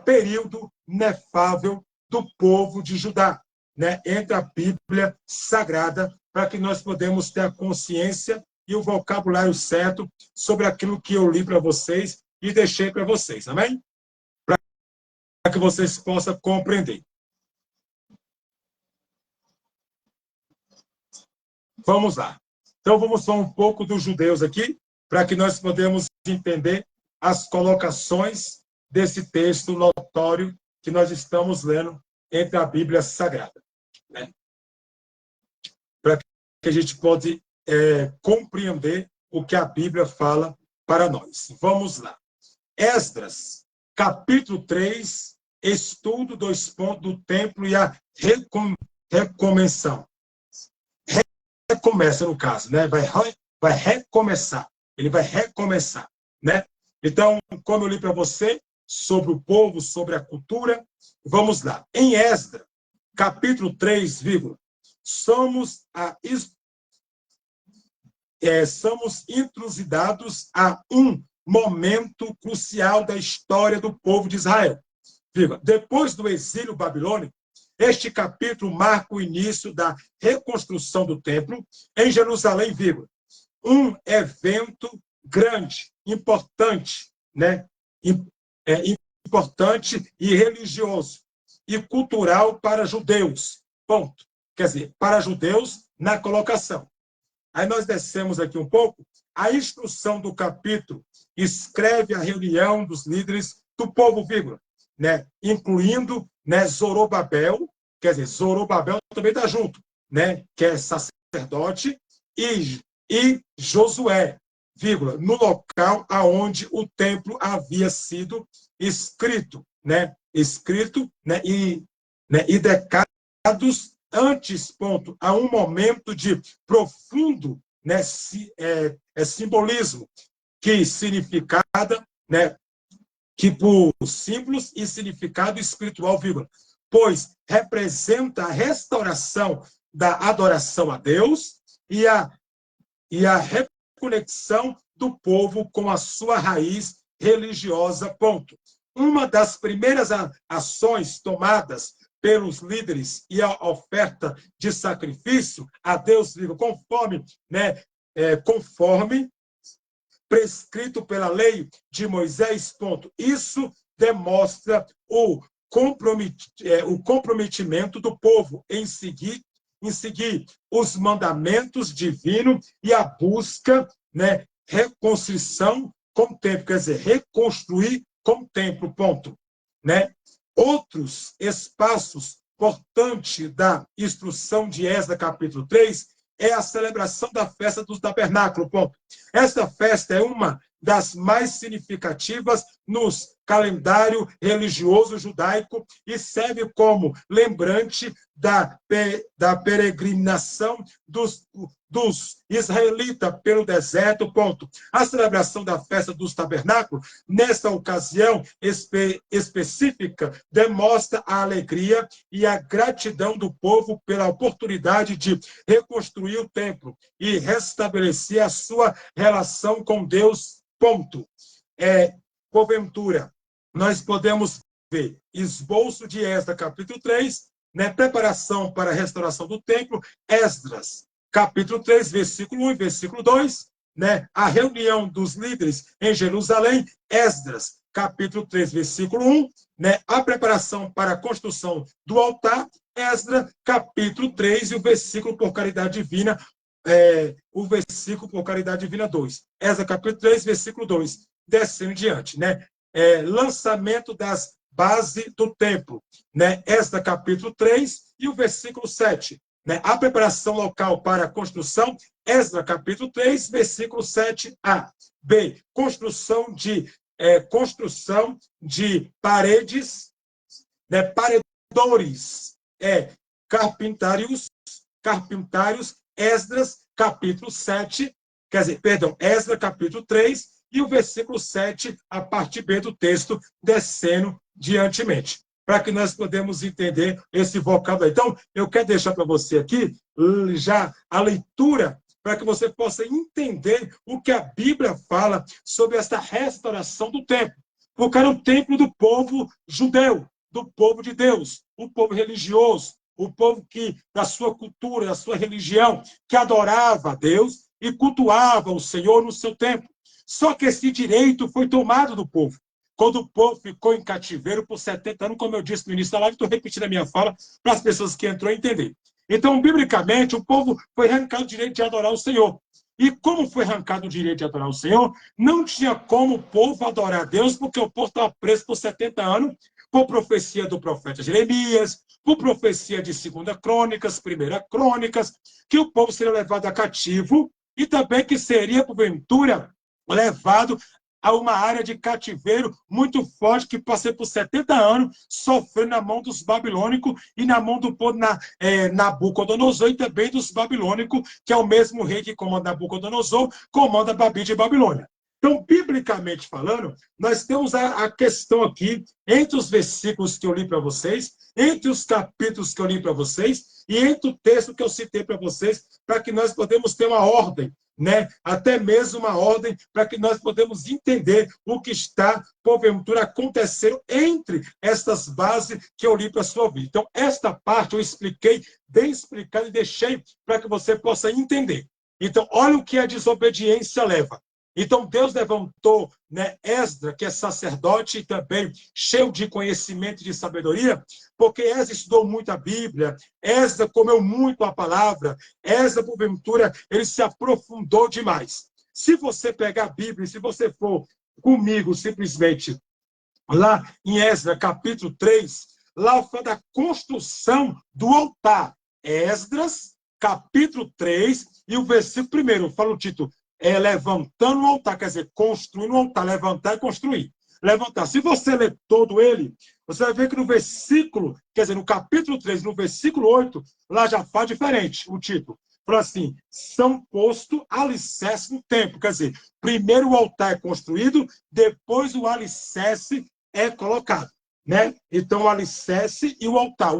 período inefável do povo de Judá, né, entre a Bíblia Sagrada, para que nós podemos ter a consciência e o vocabulário certo sobre aquilo que eu li para vocês e deixei para vocês, amém? Para que vocês possam compreender. Vamos lá. Então, vamos falar um pouco dos judeus aqui, para que nós podemos entender as colocações desse texto notório que nós estamos lendo entre a Bíblia Sagrada, né? Para que a gente possa compreender o que a Bíblia fala para nós. Vamos lá. Esdras, capítulo 3, estudo do templo e a recomenção. Recomeça, no caso, né? Vai recomeçar. Ele vai recomeçar, né? Então, como eu li para você, sobre o povo, sobre a cultura, vamos lá. Em Esdras, capítulo 3, somos introduzidos a um momento crucial da história do povo de Israel. Depois do exílio babilônico, este capítulo marca o início da reconstrução do templo em Jerusalém, um evento grande, importante, né? Importante e religioso e cultural para judeus. Ponto. Quer dizer, para judeus na colocação. Aí nós descemos aqui um pouco. A instrução do capítulo escreve a reunião dos líderes do povo, né? Incluindo, né, Zorobabel, quer dizer, Zorobabel também está junto, né? Que é sacerdote, e Josué, no local aonde o templo havia sido escrito, né? E decados antes, a um momento de profundo, né, simbolismo, que significada, né, que por símbolos e significado espiritual, pois representa a restauração da adoração a Deus e a reconexão do povo com a sua raiz religiosa, ponto. Uma das primeiras ações tomadas pelos líderes e a oferta de sacrifício a Deus, conforme, né, conforme prescrito pela lei de Moisés, ponto. Isso demonstra o comprometimento do povo em seguir os mandamentos divinos e a busca, né, reconstrução com o templo, quer dizer, reconstruir com o templo, ponto. Né? Outros espaços importantes da instrução de Esdras, capítulo 3, é a celebração da festa dos tabernáculos, ponto. Esta festa é uma das mais significativas nos calendário religioso judaico e serve como lembrante da peregrinação dos israelitas pelo deserto, ponto. A celebração da festa dos tabernáculos, nesta ocasião específica, demonstra a alegria e a gratidão do povo pela oportunidade de reconstruir o templo e restabelecer a sua relação com Deus, ponto. Porventura, nós podemos ver esboço de Esdras, capítulo 3, né, preparação para a restauração do templo, Esdras, capítulo 3, versículo 1 e versículo 2, né, a reunião dos líderes em Jerusalém, Esdras, capítulo 3, versículo 1, né, a preparação para a construção do altar, Esdras, capítulo 3, e o versículo por caridade divina, o versículo por caridade divina 2. Esdras, capítulo 3, versículo 2, descendo diante, né? Lançamento das bases do templo, né? Esdras, capítulo 3, e o versículo 7. Né? A preparação local para a construção, Esdras, capítulo 3, versículo 7a. B. Construção de paredes, né? Paredores, carpintários, carpintários, Esdras, capítulo 7, quer dizer, perdão, Esdras, capítulo 3, e o versículo 7, a parte B do texto, descendo diantemente, para que nós podemos entender esse vocábulo. Então, eu quero deixar para você aqui já a leitura, para que você possa entender o que a Bíblia fala sobre essa restauração do templo. Porque era o templo do povo judeu, do povo de Deus, o povo religioso, o povo que, da sua cultura, da sua religião, que adorava a Deus e cultuava o Senhor no seu templo. Só que esse direito foi tomado do povo. Quando o povo ficou em cativeiro por 70 anos, como eu disse no início da live, estou repetindo a minha fala para as pessoas que entrou entender. Então, biblicamente, o povo foi arrancado o direito de adorar o Senhor. E como foi arrancado o direito de adorar o Senhor, não tinha como o povo adorar a Deus, porque o povo estava preso por 70 anos, por profecia do profeta Jeremias, por profecia de 2 Crônicas, 1 Crônicas, que o povo seria levado a cativo e também que seria, porventura, levado a uma área de cativeiro muito forte, que passei por 70 anos sofrendo na mão dos babilônicos e na mão do povo Nabucodonosor, e também dos babilônicos, que é o mesmo rei que comanda Nabucodonosor, comanda Babi de Babilônia. Então, biblicamente falando, nós temos a questão aqui, entre os versículos que eu li para vocês, entre os capítulos que eu li para vocês, e entre o texto que eu citei para vocês, para que nós podemos ter uma ordem, né? Até mesmo uma ordem para que nós podemos entender o que está, porventura, acontecendo entre estas bases que eu li para a sua vida. Então, esta parte eu expliquei, bem explicado, e deixei para que você possa entender. Então, olha o que a desobediência leva. Então, Deus levantou, né, Esdras, que é sacerdote e também cheio de conhecimento e de sabedoria, porque Esdras estudou muito a Bíblia, Esdras comeu muito a palavra, Esdras, porventura, ele se aprofundou demais. Se você pegar a Bíblia, se você for comigo, simplesmente, lá em Esdras, capítulo 3, lá fala da construção do altar. Esdras, capítulo 3, e o versículo 1, fala o título, levantando o altar, quer dizer, construindo o altar, levantar e construir. Levantar. Se você ler todo ele, você vai ver que no versículo, quer dizer, no capítulo 3, no versículo 8, lá já fala diferente o título. Fala assim, são posto alicerce no templo. Quer dizer, primeiro o altar é construído, depois o alicerce é colocado. Né? Então, o alicerce e o altar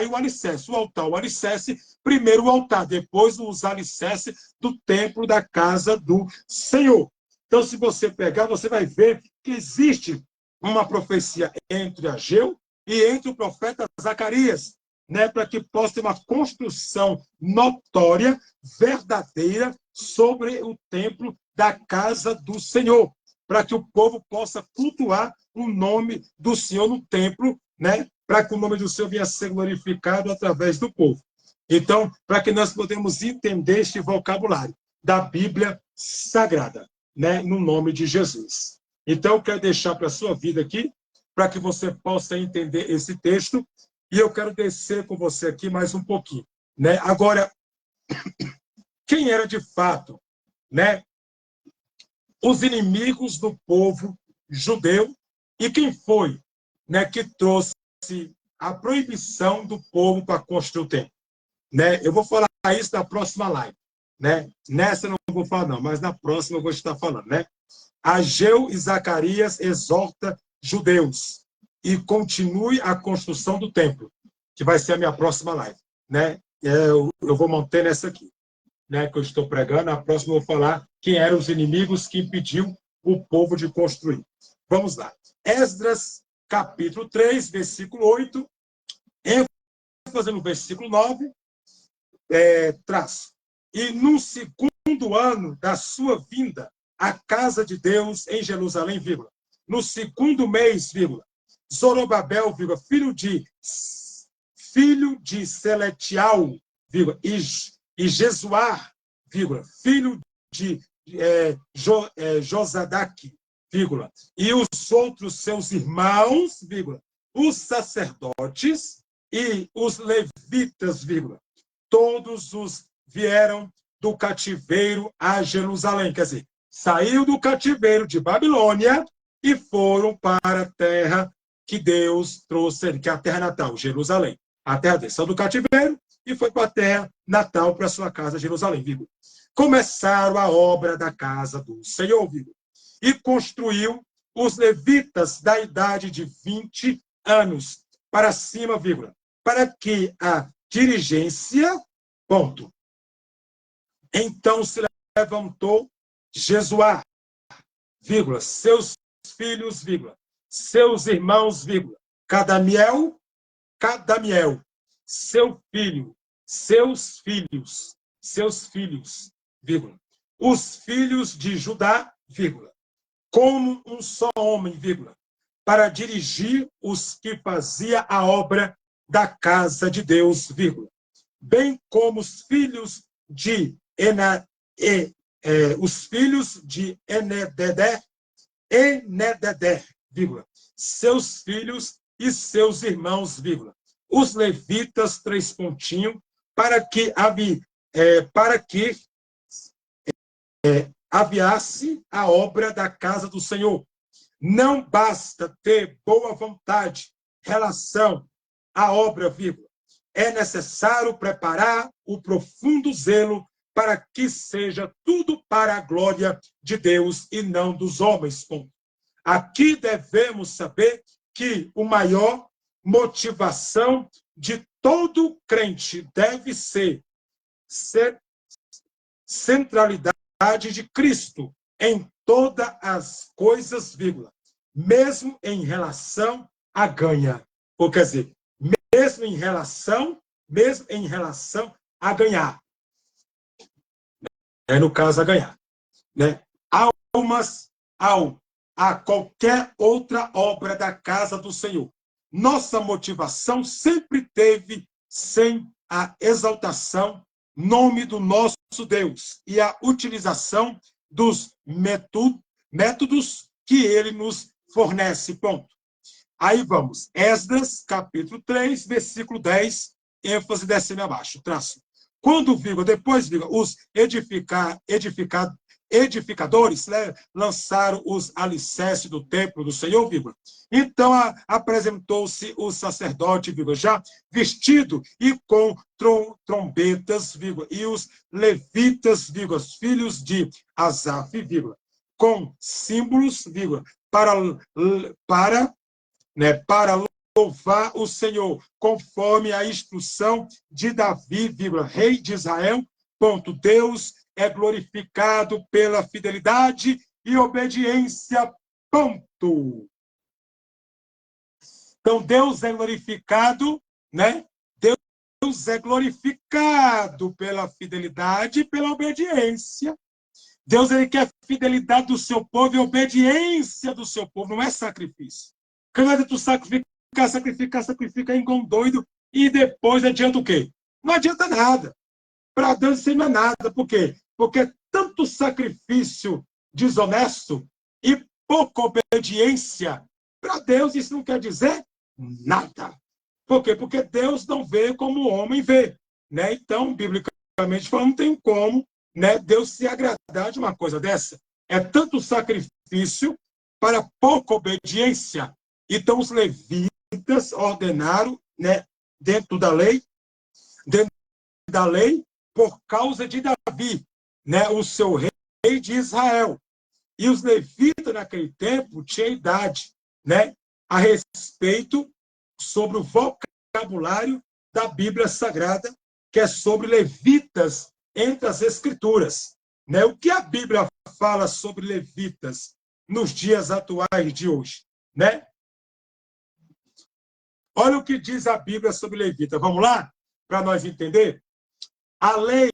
e o alicerce. O altar, o alicerce, primeiro o altar, depois os alicerces do templo da casa do Senhor. Então, se você pegar, você vai ver que existe uma profecia entre Ageu e entre o profeta Zacarias, né? Para que possa ter uma construção notória, verdadeira, sobre o templo da casa do Senhor, para que o povo possa cultuar o nome do Senhor no templo, né? Para que o nome do Senhor venha a ser glorificado através do povo. Então, para que nós podemos entender este vocabulário da Bíblia Sagrada, né? No nome de Jesus. Então, eu quero deixar para a sua vida aqui, para que você possa entender esse texto, e eu quero descer com você aqui mais um pouquinho, né? Agora, quem era de fato, né? Os inimigos do povo judeu, e quem foi, né, que trouxe a proibição do povo para construir o templo? Né? Eu vou falar isso na próxima live. Né? Nessa eu não vou falar, não, mas na próxima eu vou estar falando. Né? Ageu e Zacarias exorta judeus e continue a construção do templo, que vai ser a minha próxima live. Né? Eu vou manter nessa aqui, né, que eu estou pregando. Na próxima eu vou falar quem eram os inimigos que impediu o povo de construir. Vamos lá. Esdras, capítulo 3, versículo 8, fazendo o versículo 9, traz. E no segundo ano da sua vinda à casa de Deus em Jerusalém, vírgula, no segundo mês, vírgula, Zorobabel, vírgula, filho de Seletial, vírgula, e Jesuar, vírgula, filho de Josadaque, vírgula, e os outros seus irmãos, vírgula, os sacerdotes e os levitas, vírgula, todos os vieram do cativeiro a Jerusalém. Quer dizer, saiu do cativeiro de Babilônia e foram para a terra que Deus trouxe, que é a terra natal, Jerusalém. A terra deles são do cativeiro, e foi para a terra natal, para sua casa, Jerusalém, vírgula. Começaram a obra da casa do Senhor, vírgula, e construiu os levitas da idade de 20 anos para cima, vírgula, para que a dirigência, ponto. Então se levantou Jesuá, vírgula, seus filhos, vírgula, seus irmãos, vírgula, Cadamiel, seu filho, seus filhos, vírgula, os filhos de Judá, vírgula, como um só homem, vírgula, para dirigir os que fazia a obra da casa de Deus, vírgula, bem como os filhos de Enededer, vírgula, seus filhos e seus irmãos, vírgula, os levitas, três pontinhos, para que aviasse a obra da casa do Senhor. Não basta ter boa vontade, relação à obra, vírgula. É necessário preparar o profundo zelo para que seja tudo para a glória de Deus e não dos homens. Ponto. Aqui devemos saber que a maior motivação de todo crente deve ser centralidade de Cristo em todas as coisas, vírgula, mesmo em relação a ganha. Ou quer dizer, mesmo em relação a ganhar. No caso, a ganhar. Né? Almas a qualquer outra obra da casa do Senhor. Nossa motivação sempre teve sem a exaltação, nome do nosso Deus e a utilização dos métodos que ele nos fornece. Ponto. Aí vamos. Esdras, capítulo 3, versículo 10, ênfase descendo abaixo. Traço. Quando, vírgula, depois, vírgula, os edificadores, né, lançaram os alicerces do templo do Senhor, vírgula, então apresentou-se o sacerdote, vírgula, já vestido e com trombetas, vírgula, e os levitas, vírgula, filhos de Asaf, vírgula, com símbolos, vírgula, para louvar o Senhor, conforme a instrução de Davi, vírgula, rei de Israel. Ponto. Deus é glorificado pela fidelidade e obediência. Ponto. Então, Deus é glorificado, né? Deus é glorificado pela fidelidade e pela obediência. Deus, ele quer fidelidade do seu povo e obediência do seu povo, não é sacrifício. Quando é tu sacrifica igual um doido e depois adianta o quê? Não adianta nada. Para Deus isso não é nada. Por quê? Porque é tanto sacrifício desonesto e pouca obediência. Para Deus isso não quer dizer nada. Por quê? Porque Deus não vê como o homem vê. Né? Então, biblicamente falando, não tem como, né, Deus se agradar de uma coisa dessa. É tanto sacrifício para pouca obediência. Então, os levitas ordenaram, né, dentro da lei, por causa de Davi, né, o seu rei de Israel. E os levitas, naquele tempo, tinham idade, né, a respeito sobre o vocabulário da Bíblia Sagrada, que é sobre levitas entre as Escrituras. Né? O que a Bíblia fala sobre levitas nos dias atuais de hoje? Né? Olha o que diz a Bíblia sobre levita. Vamos lá? Para nós entender. A lei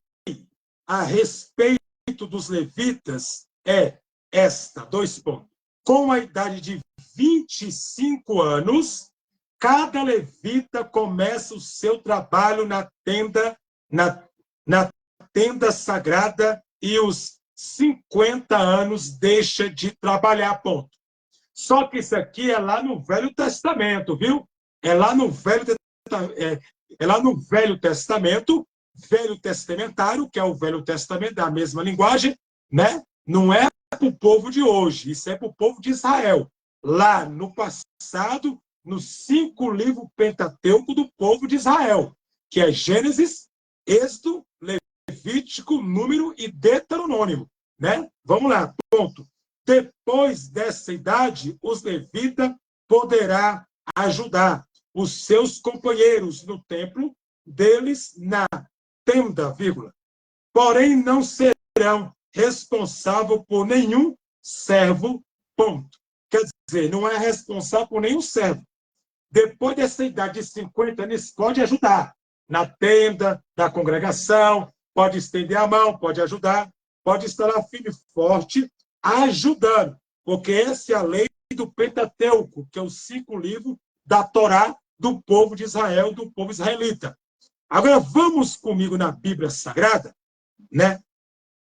a respeito dos levitas é esta, 2 pontos. Com a idade de 25 anos, cada levita começa o seu trabalho na tenda sagrada e os 50 anos deixa de trabalhar, ponto. Só que isso aqui é lá no Velho Testamento, viu? É lá no Velho Testamento, Velho Testamentário, que é o Velho Testamento, da mesma linguagem, né? Não é para o povo de hoje, isso é para o povo de Israel. Lá no passado, nos 5 livros Pentateuco do povo de Israel. que é Gênesis, Êxodo, Levítico, Número e Deuteronômio, né? Vamos lá, ponto. Depois dessa idade, os levitas poderá ajudar os seus companheiros no templo deles na tenda, vírgula. Porém, não serão responsáveis por nenhum servo, ponto. Quer dizer, não é responsável por nenhum servo. Depois dessa idade de 50 anos, pode ajudar na tenda da congregação, pode estender a mão, pode ajudar, pode estar lá firme e forte, ajudando, porque essa é a lei do Pentateuco, que é os 5 livros da Torá do povo de Israel, do povo israelita. Agora, vamos comigo na Bíblia Sagrada, né?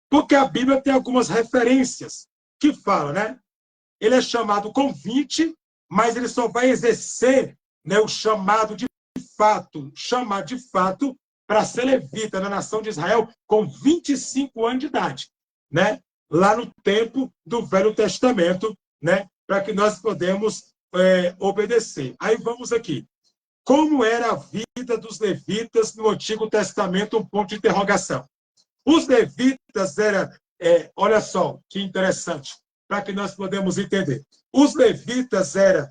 Porque a Bíblia tem algumas referências que falam, né? Ele é chamado convite, mas ele só vai exercer, né, o chamado de fato, para ser levita na nação de Israel com 25 anos de idade, né? Lá no tempo do Velho Testamento, né? Para que nós podemos obedecer. Aí vamos aqui. Como era a vida dos levitas no Antigo Testamento? Um ponto de interrogação. Os levitas eram, olha só, que interessante, para que nós podemos entender. Os levitas eram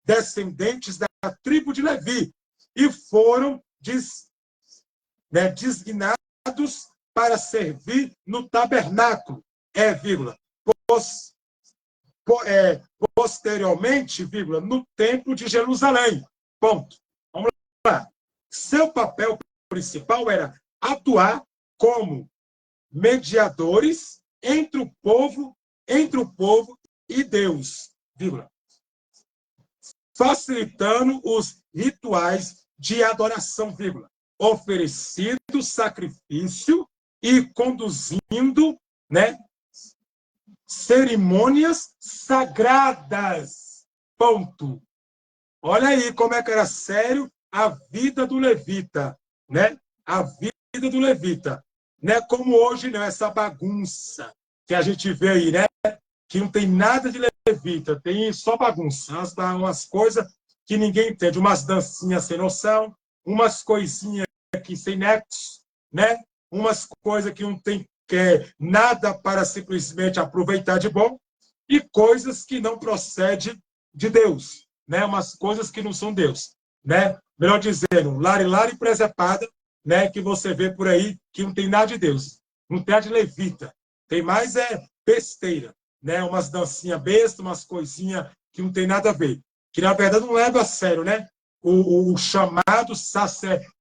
descendentes da tribo de Levi e foram designados para servir no tabernáculo, posteriormente, no templo de Jerusalém. Ponto. Vamos lá. Seu papel principal era atuar como mediadores entre o povo e Deus, facilitando os rituais de adoração, oferecido sacrifício e conduzindo, né, cerimônias sagradas. Ponto. Olha aí como é que era sério a vida do levita, né? A vida do levita. Não é como hoje, não, essa bagunça que a gente vê aí, né? Que não tem nada de levita, tem só bagunça, umas coisas que ninguém entende, umas dancinhas sem noção, umas coisinhas aqui sem nexo, né? Umas coisas que não tem nada para simplesmente aproveitar de bom, e coisas que não procedem de Deus, né? Umas coisas que não são Deus, né? Melhor dizendo, lari presepada, né? Que você vê por aí que não tem nada de Deus, não tem nada de levita, tem mais besteira, né? Umas dancinhas bestas, umas coisinhas que não tem nada a ver, que na verdade não leva a sério, né? O chamado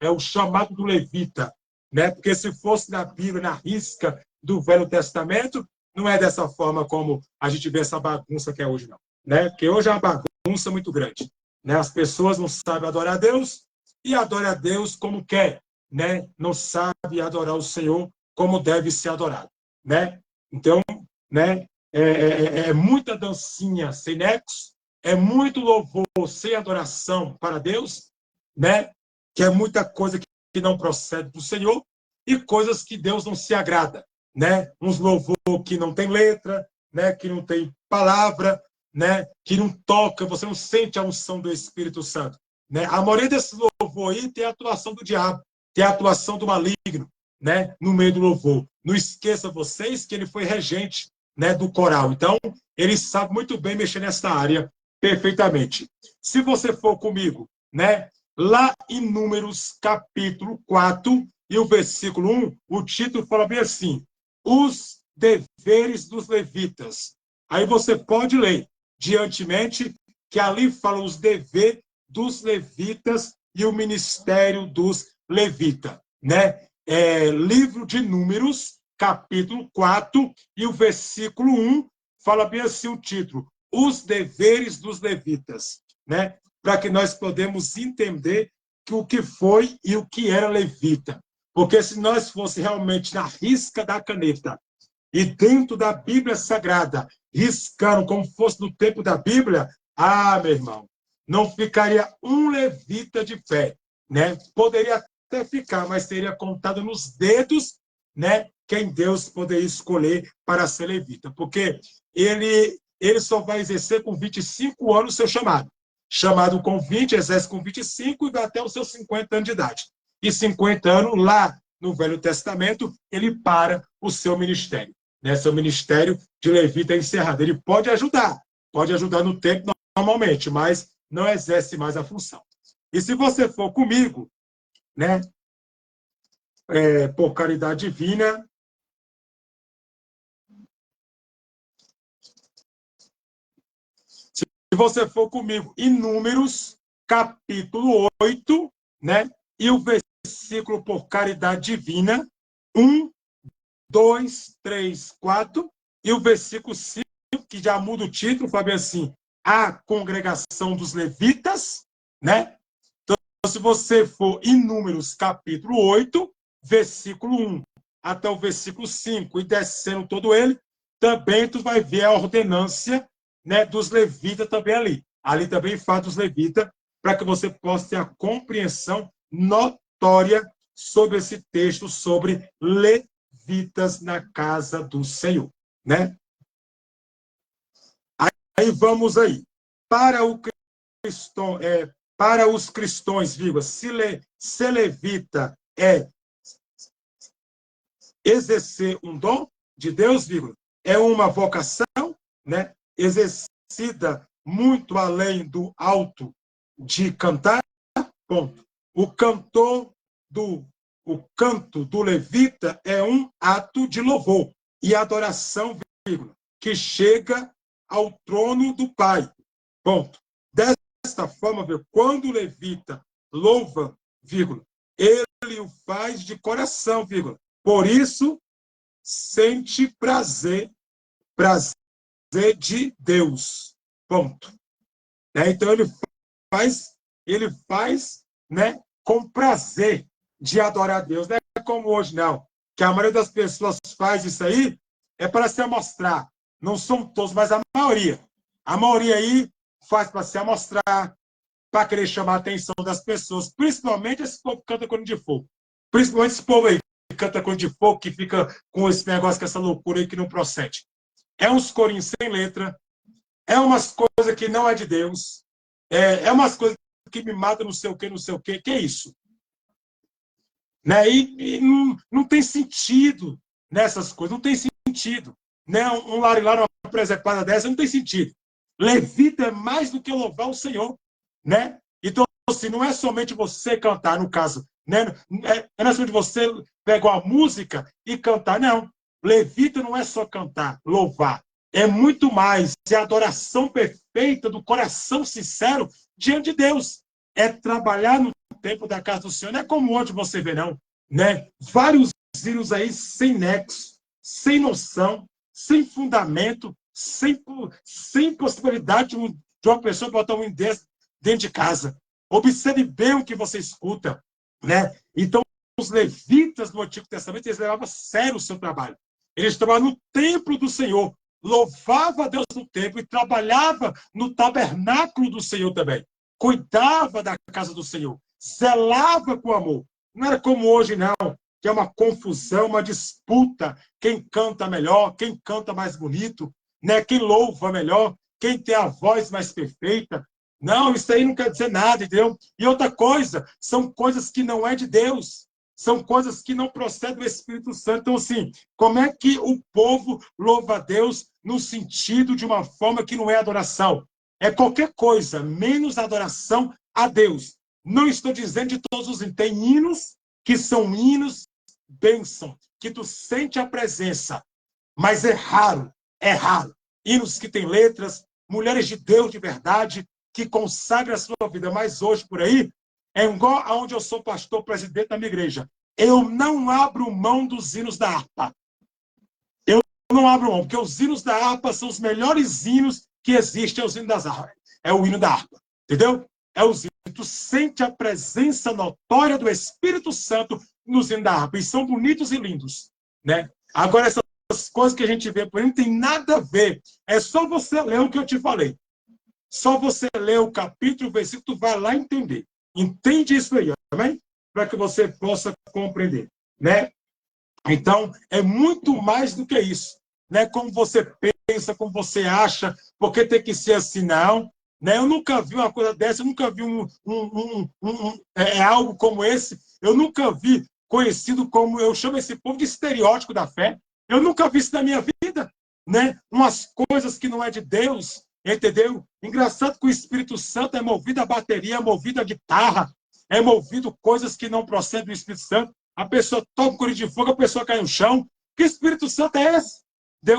é o chamado do levita, né? Porque se fosse na Bíblia, na risca do Velho Testamento, não é dessa forma como a gente vê essa bagunça que é hoje, não, né? Porque hoje é uma bagunça muito grande, né? As pessoas não sabem adorar a Deus e adoram a Deus como quer, né? Não sabe adorar o Senhor como deve ser adorado, né? Então, né? Muita dancinha sem nexo, é muito louvor sem adoração para Deus, né? Que é muita coisa que não procede do Senhor e coisas que Deus não se agrada, né? Uns louvor que não tem letra, né? Que não tem palavra, né? Que não toca, você não sente a unção do Espírito Santo, né? A maioria desses louvor aí tem a atuação do diabo, tem a atuação do maligno, né? No meio do louvor. Não esqueça vocês que ele foi regente, né, do coral. Então, ele sabe muito bem mexer nessa área perfeitamente. Se você for comigo, né, lá em Números, capítulo 4, e o versículo 1, o título fala bem assim: os deveres dos levitas. Aí você pode ler diantemente que ali fala os deveres dos levitas e o ministério dos levitas, né? Livro de Números, capítulo 4, e o versículo 1, fala bem assim o título: os deveres dos levitas, né? Para que nós podemos entender o que foi e o que era levita. Porque se nós fosse realmente na risca da caneta e dentro da Bíblia Sagrada, riscando como fosse no tempo da Bíblia, meu irmão, não ficaria um levita de fé, né? Poderia até ficar, mas seria contado nos dedos, né? Quem Deus poderia escolher para ser levita, porque ele só vai exercer com 25 anos o seu chamado. Chamado com 20, exerce com 25 e vai até os seus 50 anos de idade. e 50 anos lá no Velho Testamento, ele para o seu ministério. Né? Seu ministério de levita é encerrado. Ele pode ajudar no tempo normalmente, mas não exerce mais a função. E se você for comigo, né, por caridade divina, se você for comigo em Números, capítulo 8, né, e o versículo por caridade divina, 1, 2, 3, 4, e o versículo 5, que já muda o título, fala assim, a congregação dos levitas, né? Então, se você for em Números, capítulo 8, versículo 1 até o versículo 5, e descendo todo ele, também tu vai ver a ordenância, né, dos levitas também ali. Ali também fala dos levitas, para que você possa ter a compreensão notória sobre esse texto, sobre levitas na casa do Senhor, né? Aí vamos aí. Para o cristão, para os cristãos, vírgula, se levita é exercer um dom de Deus, vírgula, é uma vocação, né, exercida muito além do alto de cantar, ponto. O canto do levita é um ato de louvor e adoração, vírgula, que chega ao trono do Pai, ponto. Desta forma, quando o levita louva, vírgula, ele o faz de coração, vírgula. Por isso, sente prazer de Deus. Ponto. Né? Então, ele faz, né, com prazer de adorar a Deus. Não é como hoje, não. Que a maioria das pessoas faz isso aí é para se amostrar. Não são todos, mas a maioria. A maioria aí faz para se amostrar, para querer chamar a atenção das pessoas, principalmente esse povo que canta quando de fogo. Principalmente esse povo aí que canta quando de fogo, que fica com esse negócio, com essa loucura aí que não procede. É uns corinhos sem letra, é umas coisas que não é de Deus, é umas coisas que me matam, não sei o que é isso? Né? E não tem sentido nessas coisas, não tem sentido. Né? Um larilar, uma presepada dessa, não tem sentido. Levita é mais do que louvar o Senhor. Né? Então, assim, não é somente você cantar, no caso, né? Não é somente você pegar uma música e cantar, não. Levita não é só cantar, louvar. É muito mais, é a adoração perfeita do coração sincero diante de Deus. É trabalhar no tempo da casa do Senhor. Não é como hoje você vê, não. Né? Vários hinos aí sem nexo, sem noção, sem fundamento, sem possibilidade de uma pessoa botar um desse dentro de casa. Observe bem o que você escuta. Né? Então, os levitas do Antigo Testamento, eles levavam a sério o seu trabalho. Eles trabalhavam no templo do Senhor, louvava a Deus no templo e trabalhava no tabernáculo do Senhor também. Cuidava da casa do Senhor, zelava com amor. Não era como hoje, não, que é uma confusão, uma disputa. Quem canta melhor, quem canta mais bonito, né? Quem louva melhor, quem tem a voz mais perfeita. Não, isso aí não quer dizer nada, entendeu? E outra coisa, são coisas que não é de Deus. São coisas que não procedem do Espírito Santo. Então, assim, como é que o povo louva a Deus no sentido de uma forma que não é adoração? É qualquer coisa, menos adoração a Deus. Não estou dizendo de todos os hinos. Tem hinos que são hinos bênção, que tu sente a presença, mas é raro, é raro. Hinos que têm letras, mulheres de Deus de verdade, que consagram a sua vida. Mas hoje, por aí, é igual aonde eu sou pastor, presidente da minha igreja. Eu não abro mão dos hinos da harpa. Eu não abro mão, porque os hinos da harpa são os melhores hinos que existem, é os hinos das harpas. É o hino da harpa, entendeu? É os hinos. Tu sente a presença notória do Espírito Santo nos hinos da harpa. E são bonitos e lindos, né? Agora, essas coisas que a gente vê por aí não tem nada a ver. É só você ler o que eu te falei. Só você ler o capítulo, o versículo, tu vai lá entender. Entende isso aí, amém? Para que você possa compreender, né? Então, é muito mais do que isso. Né? Como você pensa, como você acha, porque tem que ser assim, não. Né? Eu nunca vi uma coisa dessa, eu nunca vi algo como esse, Eu nunca vi conhecido como, eu chamo esse povo de estereótipo da fé. Eu nunca vi isso na minha vida, né? Umas coisas que não é de Deus, entendeu? Engraçado que o Espírito Santo é movido a bateria, é movido a guitarra, é movido coisas que não procedem do Espírito Santo. A pessoa toma um corrente de fogo, a pessoa cai no chão. Que Espírito Santo é esse?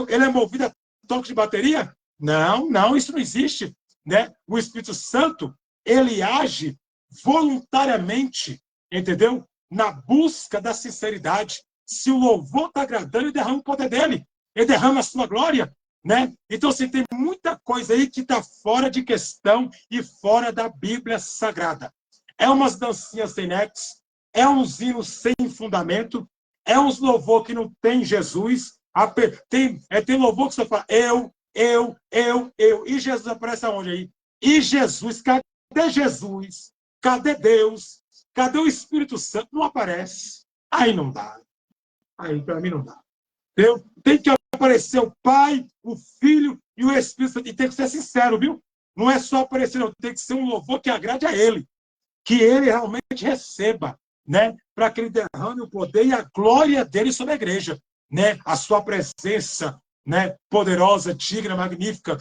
Ele é movido a toque de bateria? Não, não, isso não existe, né? O Espírito Santo, ele age voluntariamente, entendeu? Na busca da sinceridade. Se o louvor está agradando, ele derrama o poder dele. Ele derrama a sua glória, né? Então, assim, tem muita coisa aí que está fora de questão e fora da Bíblia Sagrada. É umas dancinhas sem nexo, é uns hinos sem fundamento, é uns louvor que não tem Jesus. Tem louvor que você fala, eu. E Jesus aparece aonde aí? E Jesus, cadê Jesus? Cadê Deus? Cadê o Espírito Santo? Não aparece. Aí não dá. Aí para mim não dá. Entendeu? Tem que aparecer o Pai, o Filho e o Espírito Santo. E tem que ser sincero, viu? Não é só aparecer, não. Tem que ser um louvor que agrade a Ele. Que Ele realmente receba, né? Para que Ele derrame o poder e a glória dele sobre a igreja, né? A sua presença, né? Poderosa, digna, magnífica,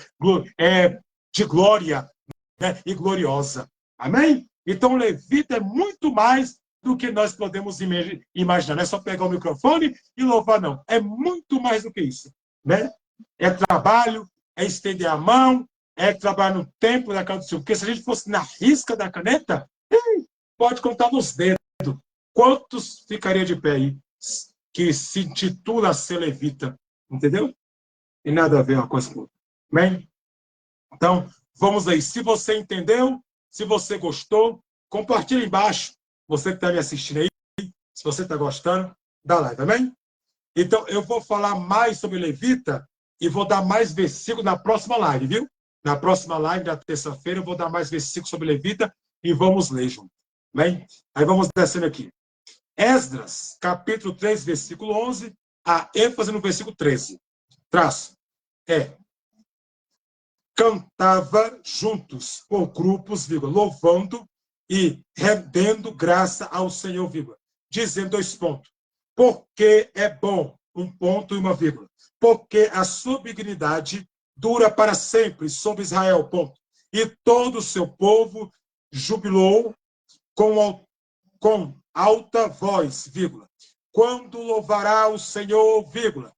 de glória, né? E gloriosa. Amém? Então, o levita é muito mais do que nós podemos imaginar. Não é só pegar o microfone e louvar, não. É muito mais do que isso, né? É trabalho, é estender a mão, é trabalhar no tempo da casa do Senhor. Porque se a gente fosse na risca da caneta, pode contar nos dedos. Quantos ficaria de pé aí que se intitula ser levita? Entendeu? E nada a ver uma coisa com outra. Bem? Então, vamos aí. Se você entendeu, se você gostou, compartilha embaixo. Você que está me assistindo aí, se você está gostando, dá like, amém? Então, eu vou falar mais sobre levita e vou dar mais versículos na próxima live, viu? Na próxima live, da terça-feira, eu vou dar mais versículos sobre levita e vamos ler junto. Bem? Aí vamos descendo aqui. Esdras, capítulo 3, versículo 11, a ênfase no versículo 13. Traço. Cantava juntos, por grupos, vírgula, louvando e rendendo graça ao Senhor, vírgula, dizendo 2 pontos. Porque é bom, 1 ponto e 1 vírgula. Porque a sua benignidade dura para sempre sobre Israel, ponto. E todo o seu povo jubilou com alta voz, vírgula. Quando louvará o Senhor, vírgula,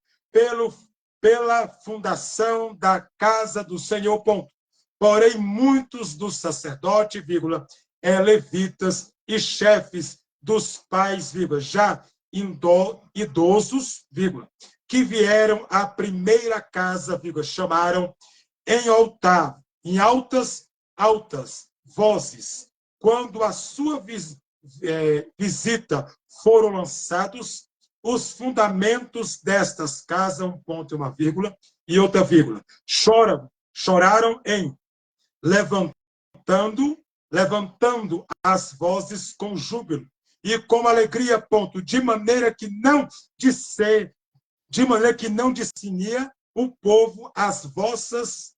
pela fundação da casa do Senhor, ponto. Porém, muitos dos sacerdotes, vírgula, levitas e chefes dos pais, vírgula, já idosos, vírgula, que vieram à primeira casa, vírgula, chamaram em altas vozes, quando a sua visita foram lançados os fundamentos destas casas, 1 ponto e 1 vírgula, e outra vírgula. Choraram em levantando as vozes com júbilo e com alegria, ponto, de maneira que não discernia o povo as vozes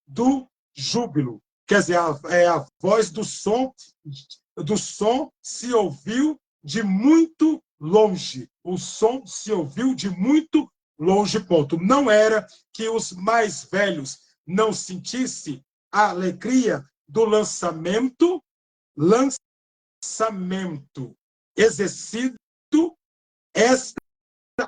do júbilo. Quer dizer, a voz do som se ouviu de muito longe. O som se ouviu de muito longe, ponto. Não era que os mais velhos não sentissem a alegria do lançamento exercido esta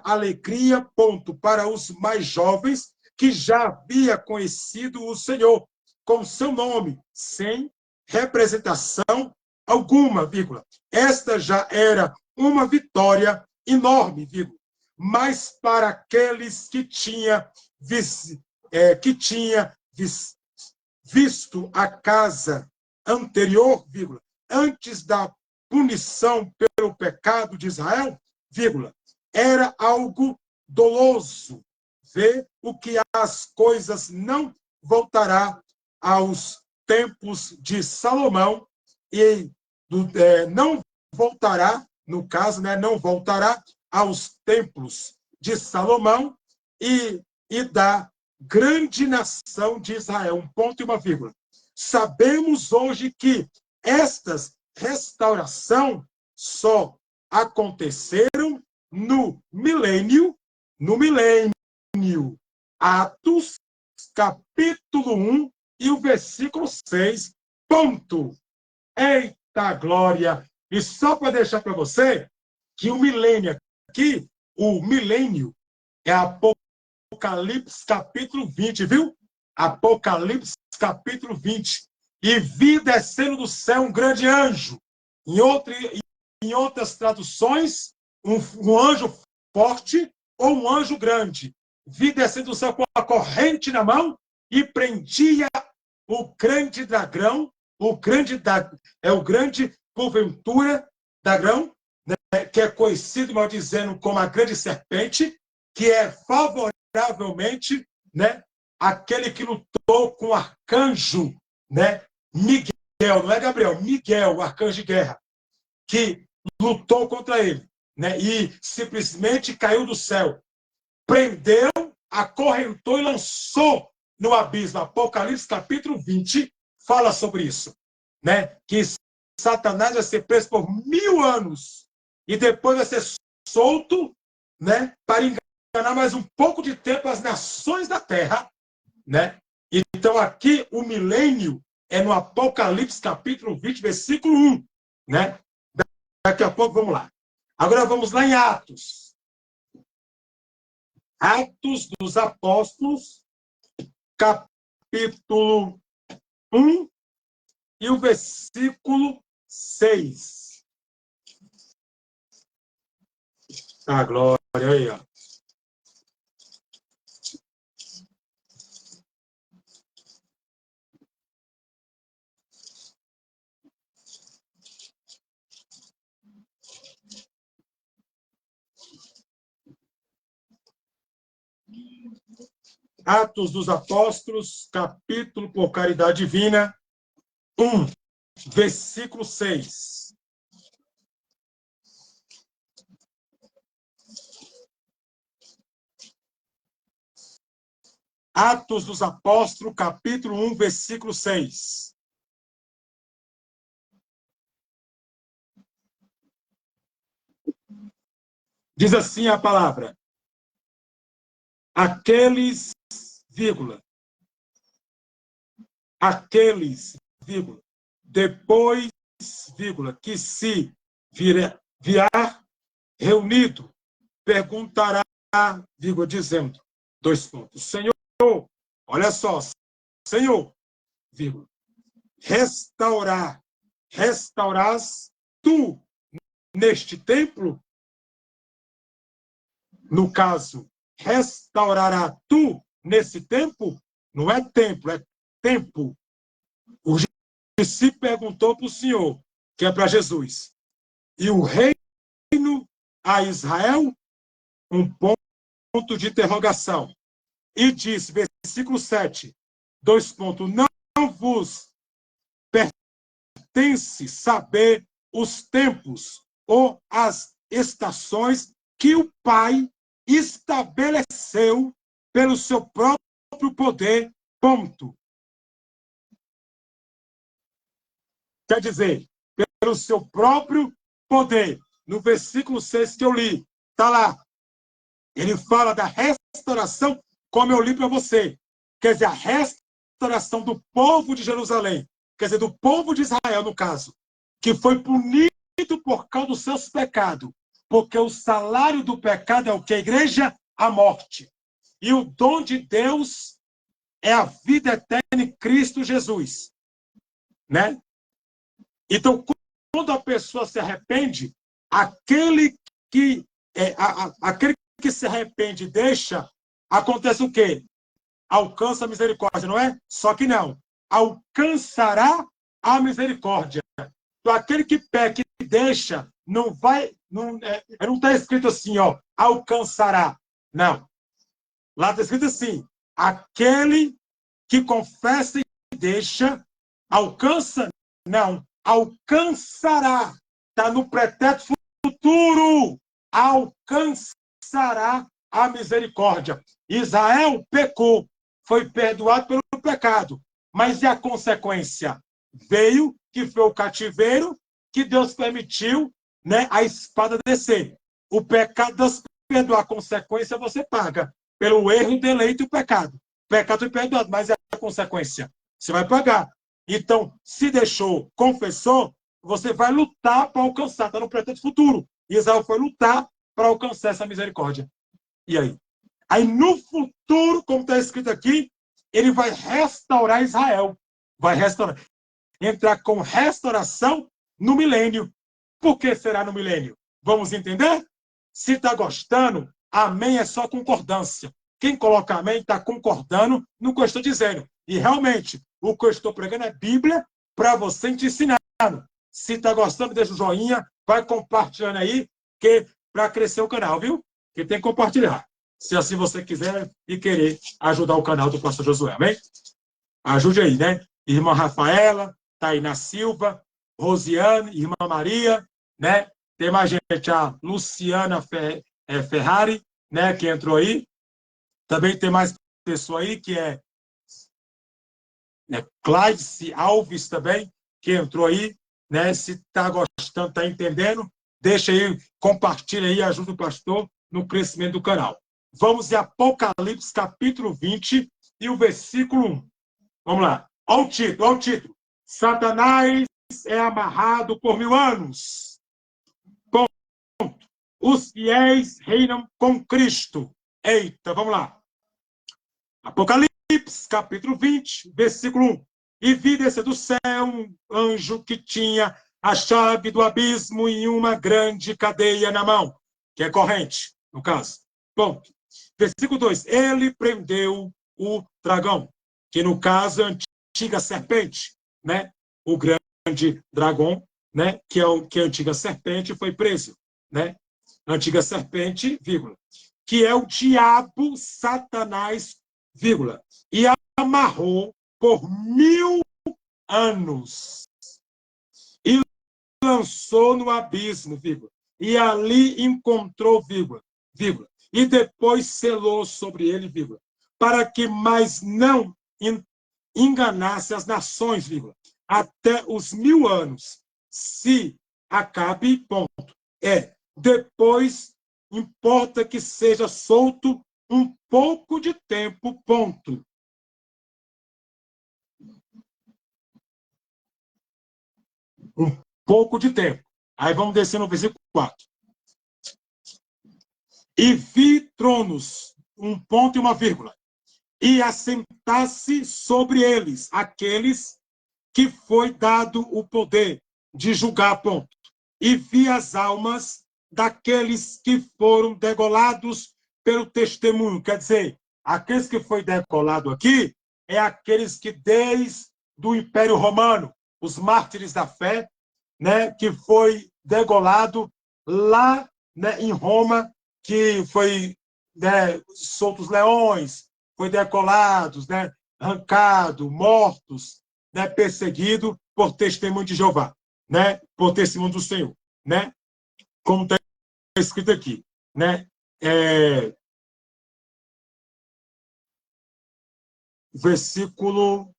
alegria, ponto, para os mais jovens que já havia conhecido o Senhor com seu nome, sem representação alguma, vírgula. Esta já era uma vitória enorme, vírgula. Mas para aqueles que tinha visto a casa anterior, vírgula, antes da punição pelo pecado de Israel, vírgula, era algo doloso ver o que as coisas não voltará aos tempos de Salomão e não voltará, no caso, né, não voltará aos tempos de Salomão e da grande nação de Israel, 1 ponto e 1 vírgula. Sabemos hoje que estas restauração só aconteceram no milênio. Atos, capítulo 1 e o versículo 6. Ponto. Eita glória! E só para deixar para você que o milênio aqui, o milênio é Apocalipse capítulo 20, viu? Apocalipse capítulo 20. E vi descendo do céu um grande anjo. Em outras traduções, um anjo forte ou um anjo grande. Vi descendo do céu com a corrente na mão e prendia o grande dragão, o grande porventura dragão, né, que é conhecido, mal dizendo, como a grande serpente, que é favoravelmente, né, aquele que lutou com o arcanjo, né, Miguel, não é Gabriel, Miguel, o arcanjo de guerra, que lutou contra ele, né, e simplesmente caiu do céu, prendeu, acorrentou e lançou no abismo. Apocalipse capítulo 20 fala sobre isso, né, que Satanás vai ser preso por 1000 anos e depois vai ser solto, né, para enganar mais um pouco de tempo as nações da terra, né? Então aqui o milênio é no Apocalipse capítulo 20, versículo 1, né? Daqui a pouco vamos lá. Agora vamos lá em Atos. Atos dos Apóstolos, capítulo 1 e o versículo 6. A glória aí, ó. Atos dos Apóstolos, capítulo, por caridade divina, 1, versículo 6. Atos dos Apóstolos, capítulo 1, versículo 6. Diz assim a palavra: aqueles, vírgula, depois, vírgula, que se vier reunido, perguntará, vírgula, dizendo, 2 pontos, Senhor, olha só, Senhor, vírgula, restaurarás tu neste templo? No caso, restaurará tu nesse tempo? Não é templo, é tempo. O discípulo perguntou para o Senhor, que é para Jesus. E o reino a Israel? Um ponto de interrogação. E diz, versículo 7, 2 pontos, não vos pertence saber os tempos ou as estações que o Pai estabeleceu pelo seu próprio poder, ponto. Quer dizer, pelo seu próprio poder. No versículo 6 que eu li, está lá. Ele fala da restauração, como eu li para você. Quer dizer, a restauração do povo de Jerusalém. Quer dizer, do povo de Israel, no caso, que foi punido por causa dos seus pecados. Porque o salário do pecado é o que, igreja? A morte. E o dom de Deus é a vida eterna em Cristo Jesus. Né? Então, quando a pessoa se arrepende, aquele que se arrepende e deixa, acontece o quê? Alcança a misericórdia, não é? Só que não. Alcançará a misericórdia. Então, aquele que peca e deixa, não vai. Não está escrito assim, ó, alcançará. Não. Lá está escrito assim: aquele que confessa e deixa, alcança? Não. Alcançará. Está no pretérito futuro. Alcançará a misericórdia. Israel pecou, foi perdoado pelo pecado. Mas e a consequência? veio, que foi o cativeiro, que Deus permitiu, né, a espada descer. O pecado Deus perdoa, a consequência você paga. Pelo erro, deleite o pecado. O pecado é perdoado, mas é a consequência. Você vai pagar. Então, se deixou, confessou, você vai lutar para alcançar. Está no pretérito futuro. Israel foi lutar para alcançar essa misericórdia. E aí? Aí, no futuro, como está escrito aqui, ele vai restaurar Israel. Vai restaurar. Entrar com restauração no milênio. Por que será no milênio? Vamos entender? Se está gostando, amém é só concordância. Quem coloca amém está concordando no que eu estou dizendo. E realmente, o que eu estou pregando é Bíblia para você te ensinar. Se está gostando, deixa o joinha, vai compartilhando aí, que para crescer o canal, viu? Que tem que compartilhar. Se assim você quiser e querer ajudar o canal do Pastor Josué, amém? Ajude aí, né? Irmã Rafaela, Tainá Silva, Rosiane, Irmã Maria, né? Tem mais gente, a Luciana Ferrari, né? Que entrou aí. Também tem mais pessoa aí, que é Cláudice Alves também, que entrou aí, né? Se está gostando, está entendendo, deixa aí, compartilha aí, ajuda o pastor no crescimento do canal. Vamos em Apocalipse, capítulo 20, e o versículo 1. Vamos lá. Olha o título, olha o título. Satanás é amarrado por 1000 anos. Ponto. Os fiéis reinam com Cristo. Eita, vamos lá. Apocalipse, capítulo 20, versículo 1. E vi descer do céu um anjo que tinha a chave do abismo e uma grande cadeia na mão, que é corrente, no caso. Ponto. Versículo 2. Ele prendeu o dragão, que no caso é a antiga serpente, né? O grande dragão, né? Que é a antiga serpente foi preso, né? A antiga serpente, vírgula, que é o diabo, Satanás, vírgula, e amarrou por 1000 anos e lançou no abismo, vírgula, e ali encontrou, vírgula, e depois selou sobre ele, vírgula, para que mais não enganasse as nações, vírgula, até os 1000 anos, se acabe, ponto. Depois importa que seja solto um pouco de tempo, ponto. Um pouco de tempo. Aí vamos descer no versículo 4. E vi tronos, um ponto e uma vírgula, e assentasse sobre eles aqueles que foi dado o poder de julgar, ponto. E vi as almas daqueles que foram degolados pelo testemunho. Quer dizer, aqueles que foi degolado aqui é aqueles que desde do Império Romano, os mártires da fé, né, que foi degolado lá, né, em Roma, que foi, né, soltos leões, foi decolados, né, arrancado, mortos, né, perseguido por testemunho de Jeová, né, por testemunho do Senhor, né, como está escrito aqui, né, versículo,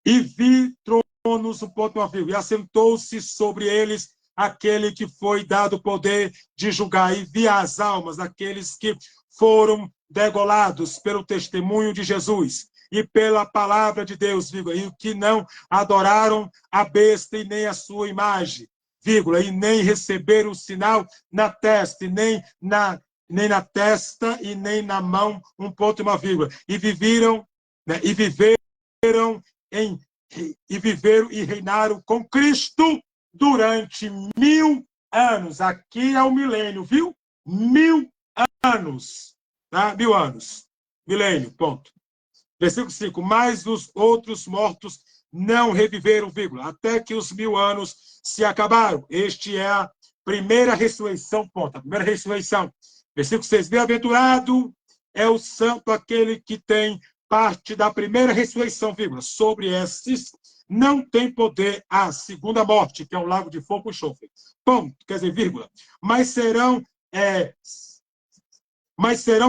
e vi tronos, um ponto, uma vírgula, e assentou-se sobre eles aquele que foi dado o poder de julgar, e vi as almas daqueles que foram degolados pelo testemunho de Jesus e pela palavra de Deus, vírgula, e que não adoraram a besta e nem a sua imagem, vírgula, e nem receberam o sinal na testa, e nem na testa e nem na mão, um ponto e uma vírgula, e viveram, né, e viveram e reinaram com Cristo durante 1000 anos. Aqui é o milênio, viu? 1000 anos. Tá? 1000 anos. Milênio, ponto. Versículo 5. Mas os outros mortos não reviveram, vírgula, até que os 1000 anos se acabaram. Este é a primeira ressurreição, ponto. A primeira ressurreição. Versículo 6. Bem-aventurado é o santo aquele que tem parte da primeira ressurreição, vírgula. Sobre estes não tem poder a segunda morte, que é o lago de fogo e enxofre. Ponto, quer dizer, vírgula. Mas serão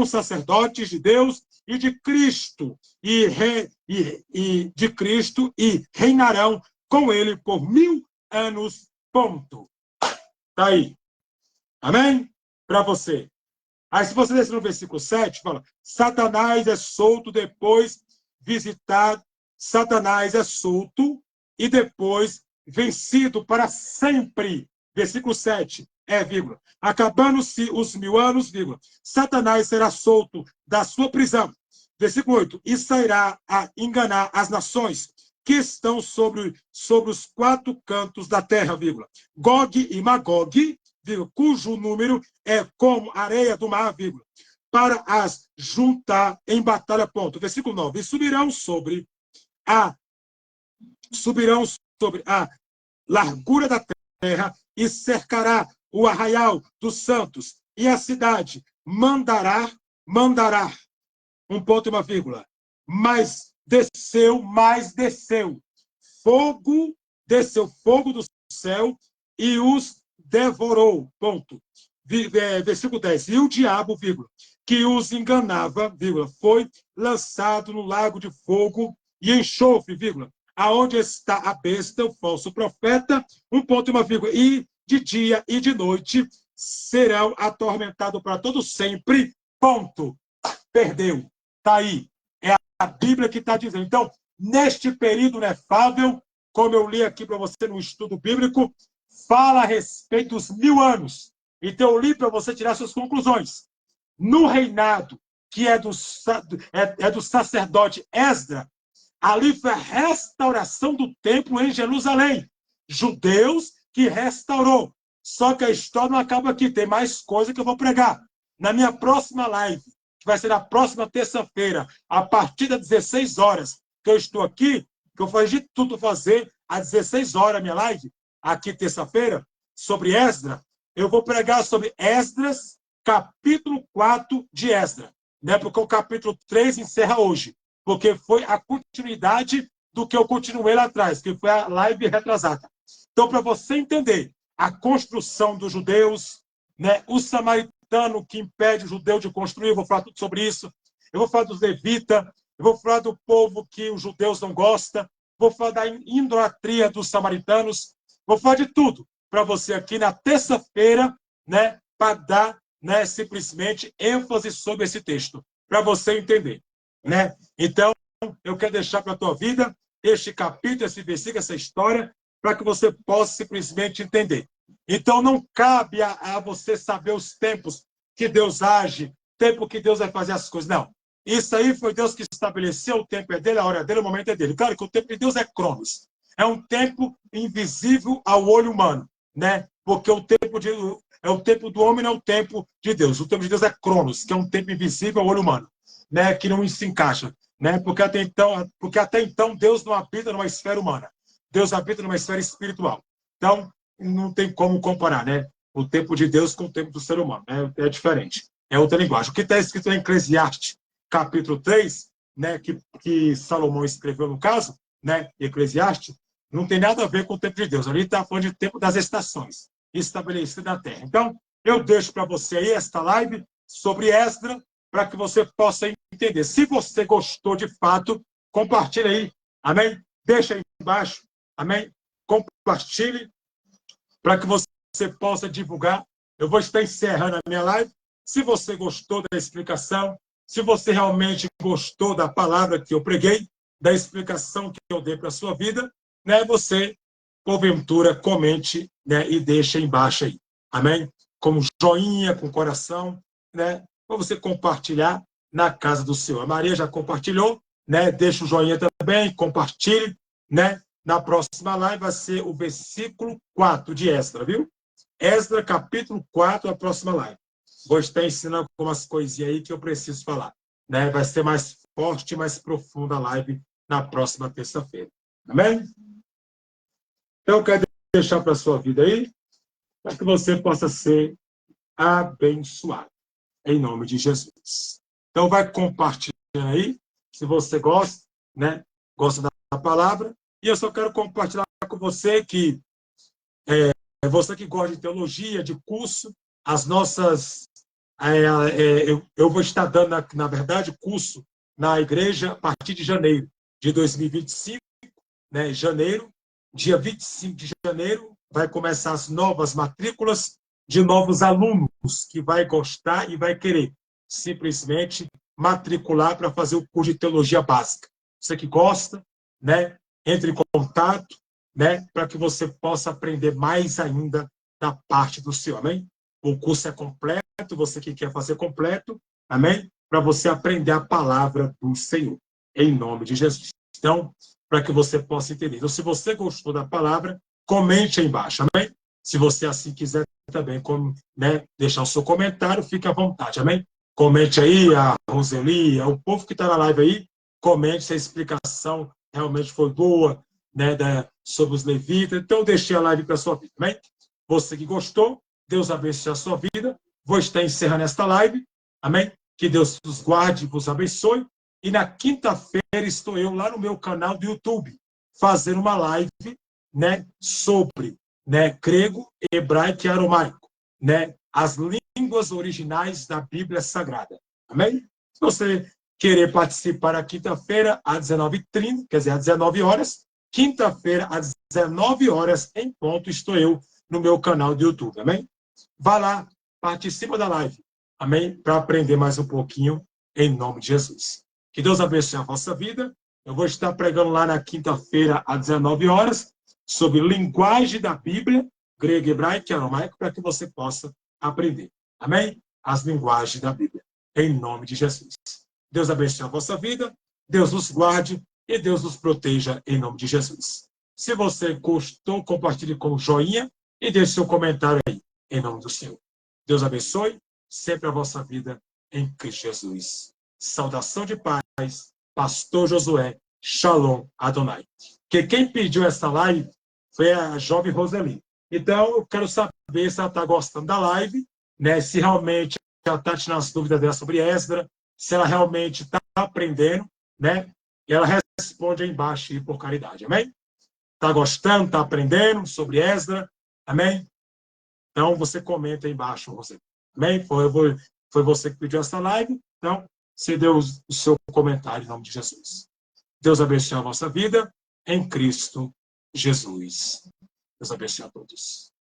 sacerdotes de Deus e de Cristo, de Cristo, e reinarão com ele por 1000 anos, ponto. Está aí. Amém? Para você. Aí, se você descer no versículo 7, fala: Satanás é solto depois visitado. Satanás é solto e depois vencido para sempre. Versículo 7, vírgula. Acabando-se os 1000 anos, vírgula. Satanás será solto da sua prisão. Versículo 8. E sairá a enganar as nações que estão sobre os 4 cantos da terra, vírgula. Gog e Magog, vírgula, cujo número é como areia do mar, vírgula, para as juntar em batalha, ponto. Versículo 9. E subirão sobre a largura da terra e cercará o arraial dos santos e a cidade mandará, um ponto e uma vírgula, mas desceu, desceu fogo do céu e os devorou, ponto. Versículo 10. E o diabo, vírgula, que os enganava, vírgula, foi lançado no lago de fogo e enxofre, vírgula, aonde está a besta, o falso profeta, um ponto e uma vírgula, e de dia e de noite serão atormentados para todo sempre, ponto. Perdeu. Está aí. É a Bíblia que está dizendo. Então, neste período inefável, como eu li aqui para você no estudo bíblico, fala a respeito dos 1000 anos. Então, eu li para você tirar suas conclusões. No reinado, que é do sacerdote Esdras, ali foi a restauração do templo em Jerusalém. Judeus que restaurou. Só que a história não acaba aqui. Tem mais coisa que eu vou pregar. Na minha próxima live, que vai ser na próxima terça-feira, a partir das 16 horas, que eu estou aqui, que eu faço de tudo fazer às 16 horas, minha live, aqui terça-feira, sobre Esdras. Eu vou pregar sobre Esdras, capítulo 4 de Esdras, né? Porque o capítulo 3 encerra hoje, porque foi a continuidade do que eu continuei lá atrás, que foi a live retrasada. Então, para você entender a construção dos judeus, né, o samaritano que impede o judeu de construir, eu vou falar tudo sobre isso. Eu vou falar dos levitas, eu vou falar do povo que os judeus não gostam, vou falar da idolatria dos samaritanos, vou falar de tudo para você aqui na terça-feira, né, para dar, né, simplesmente ênfase sobre esse texto, para você entender, né? Então, eu quero deixar para a tua vida este capítulo, esse versículo, essa história, para que você possa simplesmente entender. Então, não cabe a você saber os tempos que Deus age, tempo que Deus vai fazer as coisas. Não. Isso aí foi Deus que estabeleceu, o tempo é dele, a hora dele, o momento é dele. Claro que o tempo de Deus é cronos. É um tempo invisível ao olho humano, né? Porque o tempo do homem não é o tempo de Deus. O tempo de Deus é cronos, que é um tempo invisível ao olho humano, né? Que não se encaixa, né? Porque até então Deus não habita numa esfera humana. Deus habita numa esfera espiritual. Então, não tem como comparar, né? O tempo de Deus com o tempo do ser humano, né? É diferente. É outra linguagem. O que está escrito em Eclesiastes, capítulo 3, né, que Salomão escreveu no caso, né, Eclesiastes, não tem nada a ver com o tempo de Deus. Ali está falando de tempo das estações, estabelecido na terra. Então, eu deixo para você aí esta live sobre Esdras, para que você possa entender. Se você gostou de fato, compartilhe aí, amém? Deixa aí embaixo, amém? Compartilhe, para que você possa divulgar. Eu vou estar encerrando a minha live. Se você gostou da explicação, se você realmente gostou da palavra que eu preguei, da explicação que eu dei para a sua vida, né, você, porventura, comente, né, e deixa embaixo aí. Amém? Com joinha, com coração, né, para você compartilhar na casa do Senhor. A Maria já compartilhou, né? Deixa o joinha também, compartilhe, né? Na próxima live vai ser o versículo 4 de Esdras, viu? Esdras, capítulo 4, a próxima live. Vou estar ensinando algumas coisinhas aí que eu preciso falar, né? Vai ser mais forte, mais profunda a live na próxima terça-feira. Amém? Então, eu quero deixar para a sua vida aí, para que você possa ser abençoado. Em nome de Jesus. Então, vai compartilhando aí, se você gosta, né? Gosta da palavra. E eu só quero compartilhar com você que você que gosta de teologia, de curso, as nossas... eu vou estar dando, na verdade, curso na igreja a partir de janeiro de 2025, né? Janeiro, dia 25 de janeiro, vai começar as novas matrículas de novos alunos que vai gostar e vai querer simplesmente matricular para fazer o curso de teologia básica. Você que gosta, né? Entre em contato, né? Para que você possa aprender mais ainda da parte do Senhor, amém? O curso é completo, você que quer fazer completo, amém? Para você aprender a palavra do Senhor, em nome de Jesus. Então, para que você possa entender. Então, se você gostou da palavra, comente aí embaixo, amém? Se você assim quiser também, né, deixar o seu comentário, fique à vontade, amém? Comente aí, a Roseli, o povo que está na live aí, comente se a explicação realmente foi boa, né, sobre os levitas. Então, eu deixei a live para a sua vida, amém? Você que gostou, Deus abençoe a sua vida. Vou estar encerrando esta live, amém? Que Deus os guarde e vos abençoe. E na quinta-feira estou eu lá no meu canal do YouTube, fazendo uma live, né, sobre, né, grego, hebraico e aramaico, né, as línguas originais da Bíblia Sagrada. Amém? Se você querer participar na quinta-feira, às 19h30, quer dizer, às 19 horas, quinta-feira, às 19 horas, em ponto, estou eu no meu canal do YouTube. Amém? Vá lá, participa da live. Amém? Para aprender mais um pouquinho, em nome de Jesus. Que Deus abençoe a vossa vida. Eu vou estar pregando lá na quinta-feira, às 19 horas, sobre linguagem da Bíblia, grego, hebraico e aramaico, para que você possa aprender. Amém? As linguagens da Bíblia. Em nome de Jesus. Deus abençoe a vossa vida, Deus os guarde e Deus os proteja em nome de Jesus. Se você gostou, compartilhe com o joinha e deixe seu comentário aí, em nome do Senhor. Deus abençoe sempre a vossa vida em Cristo Jesus. Saudação de paz, Pastor Josué, Shalom Adonai. Que quem pediu essa live foi a jovem Roseli. Então, eu quero saber se ela está gostando da live, né? Se realmente ela está tirando as dúvidas dela sobre Esdras, se ela realmente está aprendendo, né? E ela responde aí embaixo por caridade, amém? Está gostando, está aprendendo sobre Esdras, amém? Então, você comenta aí embaixo, você. Amém? Foi você que pediu essa live, então, você deu o seu comentário em nome de Jesus. Deus abençoe a vossa vida em Cristo Jesus. Deus abençoe a todos.